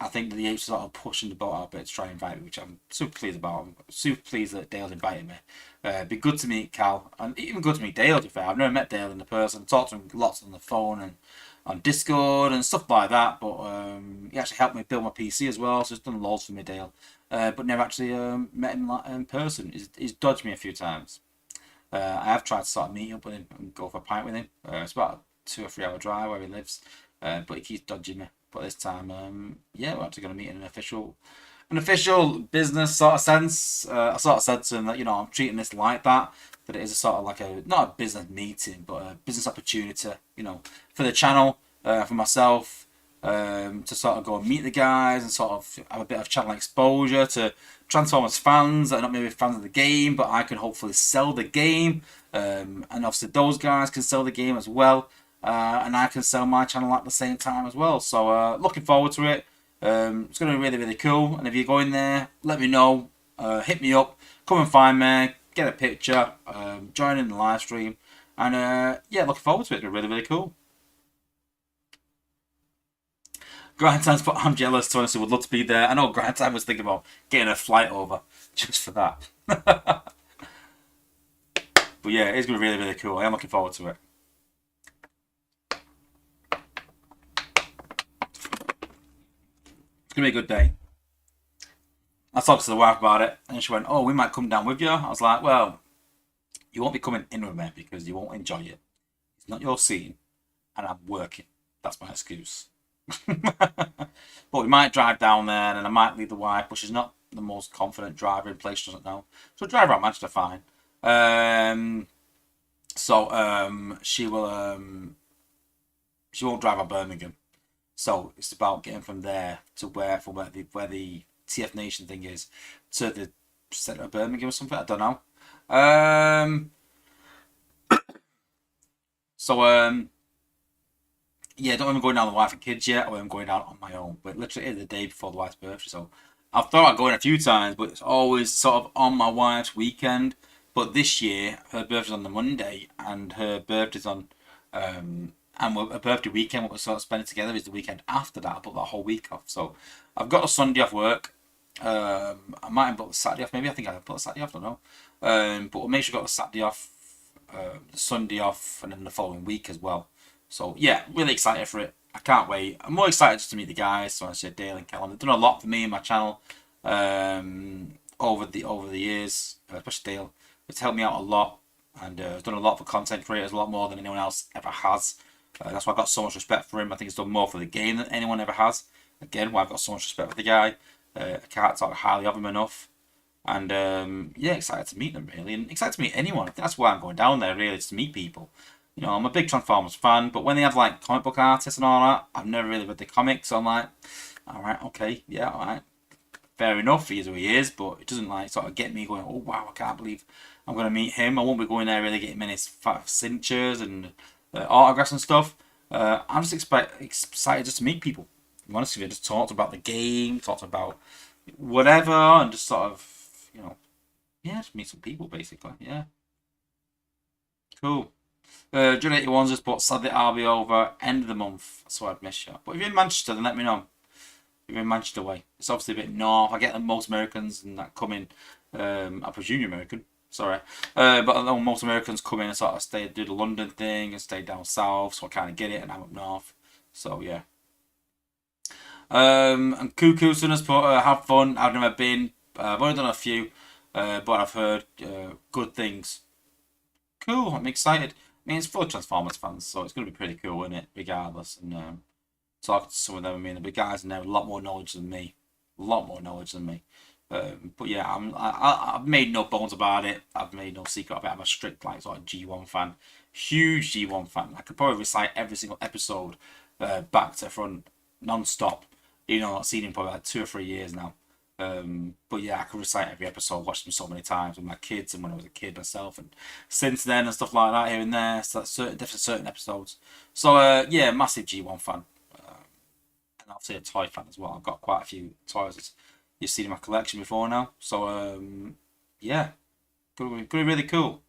I think that the Apes are sort of pushing the boat out a bit to try and invite me, which I'm super pleased about. I'm super pleased that Dale's invited me. It'd be good to meet Cal, and even good to meet Dale, to be fair. I've never met Dale in the person, talked to him lots on the phone and on Discord and stuff like that, but he actually helped me build my PC as well, so he's done loads for me, Dale. But never actually met him in person. He's dodged me a few times. I have tried to sort of meet up with him and go for a pint with him. It's about a 2 or 3 hour drive where he lives, but he keeps dodging me. But this time, yeah, we're actually going to meet in an official business sort of sense. I sort of said to him that I'm treating this like that. That it is a sort of like not a business meeting, but a business opportunity. For the channel, for myself, to sort of go and meet the guys and sort of have a bit of channel exposure to Transformers fans that are not maybe fans of the game, but I can hopefully sell the game, and obviously those guys can sell the game as well. And I can sell my channel at the same time as well. So looking forward to it. It's going to be really, really cool. And if you're going there, let me know. Hit me up. Come and find me. Get a picture. Join in the live stream. And yeah, looking forward to it. It'll be really, really cool. Grind Time's put, I'm jealous, to honestly would love to be there. I know Grind Time was thinking about getting a flight over just for that. But yeah, it's going to be really, really cool. I am looking forward to it. It's going to be a good day. I talked to the wife about it, and she went, "Oh, we might come down with you." I was like, "Well, you won't be coming in with me because you won't enjoy it. It's not your scene, and I'm working. That's my excuse." But we might drive down there, and I might leave the wife, but she's not the most confident driver in place. She doesn't know, so drive around Manchester fine. So she won't drive around Birmingham. So it's about getting from there to where the TF Nation thing is to the centre of Birmingham or something. I don't know. So yeah, I don't remember going down with the wife and kids yet, or I'm going down on my own. But literally the day before the wife's birthday, so I've thought about going a few times, but it's always sort of on my wife's weekend. But this year, her birthday's on the Monday, and her birthday's on and her birthday weekend, what we're sort of spending together, is the weekend after that. I booked that whole week off, so I've got a Sunday off work. I might have booked the Saturday off. Maybe I think I booked the Saturday off. I don't know. But we'll make sure I got the Saturday off, the Sunday off, and then the following week as well. So yeah, really excited for it. I can't wait. I'm more excited just to meet the guys. So I said Dale and Callum. They've done a lot for me and my channel over the years, especially Dale. It's helped me out a lot, and has done a lot for content creators, a lot more than anyone else ever has. That's why I've got so much respect for him. I think he's done more for the game than anyone ever has. Again, why I've got so much respect for the guy. I can't talk highly of him enough. And yeah, excited to meet them really, and excited to meet anyone. I think that's why I'm going down there really, to meet people. I'm a big Transformers fan, but when they have like comic book artists and all that, I've never really read the comics, so I'm like, all right, okay, yeah, all right, fair enough, he is who he is, but it doesn't like sort of get me going, oh wow, I can't believe I'm going to meet him. I won't be going there really getting many signatures and autographs and stuff. I'm just excited just to meet people. Honestly, just talked about the game, talked about whatever, and just sort of, yeah, just meet some people basically, yeah. Cool. John 81 just put, sadly I'll be over end of the month, so I'd miss you. But if you're in Manchester, then let me know. If you're in Manchester way. It's obviously a bit north. I get that most Americans and that come in, I presume you're American, sorry. But I know most Americans come in and sort of stay, do the London thing and stay down south, so I kind of get it, and I'm up north. So yeah. And Cuckoo Son has put, have fun. I've never been. I've only done a few, but I've heard good things. Cool, I'm excited. I mean, it's full of Transformers fans, so it's going to be pretty cool, isn't it? Regardless, and talking to some of them, I mean, the big guys in there have a lot more knowledge than me, a lot more knowledge than me. But yeah, I've made no bones about it. I've made no secret of it. I'm a strict like sort of G1 fan, huge G1 fan. I could probably recite every single episode, back to front, non-stop. You know, I've seen him probably like 2 or 3 years now. But yeah, I could recite every episode, watched them so many times with my kids and when I was a kid myself, and since then and stuff like that here and there. So that's certain episodes. So yeah, massive G1 fan, and obviously a toy fan as well. I've got quite a few toys that you've seen in my collection before now. So yeah, gonna be really cool.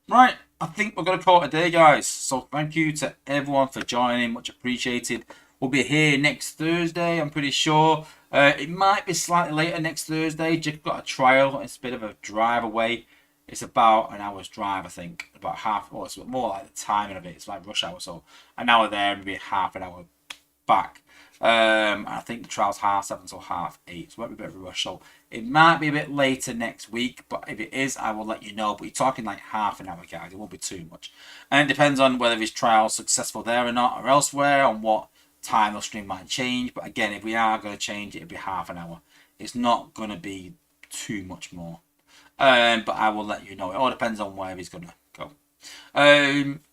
Right, I think we're going to call it a day, guys. So thank you to everyone for joining. Much appreciated. We'll be here next Thursday, I'm pretty sure. It might be slightly later next Thursday. Just got a trial. It's a bit of a drive away. It's about an hour's drive, I think. About half, or it's more like the timing of it. It's like rush hour, so an hour there, maybe half an hour back. I think the trial's 7:30 till 8:30, so it might be a bit of a rush. So it might be a bit later next week, but if it is, I will let you know. But you're talking like half an hour, guys. It won't be too much. And it depends on whether his trial's successful there or not, or elsewhere, on what time the stream might change. But again, if we are going to change it, it'll be half an hour. It's not going to be too much more. But I will let you know. It all depends on where he's going to go.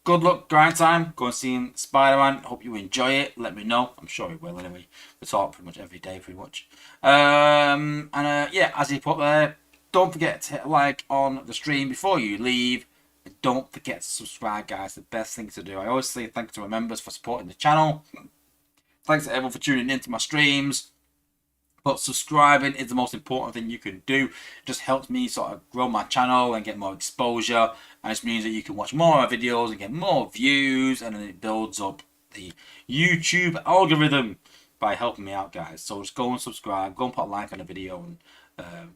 Good luck, grind time. Go and see Spider-Man. Hope you enjoy it. Let me know. I'm sure he will anyway. We talk pretty much every day, pretty much. Yeah, as he put there, don't forget to hit a like on the stream before you leave. And don't forget to subscribe, guys. The best thing to do. I always say thanks to my members for supporting the channel. Thanks to everyone for tuning into my streams. But subscribing is the most important thing you can do. It just helps me sort of grow my channel and get more exposure. And it means that you can watch more of my videos and get more views. And then it builds up the YouTube algorithm by helping me out, guys. So just go and subscribe. Go and put a like on the video. And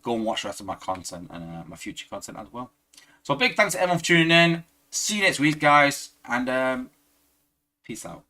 go and watch the rest of my content and my future content as well. So big thanks to everyone for tuning in. See you next week, guys. And peace out.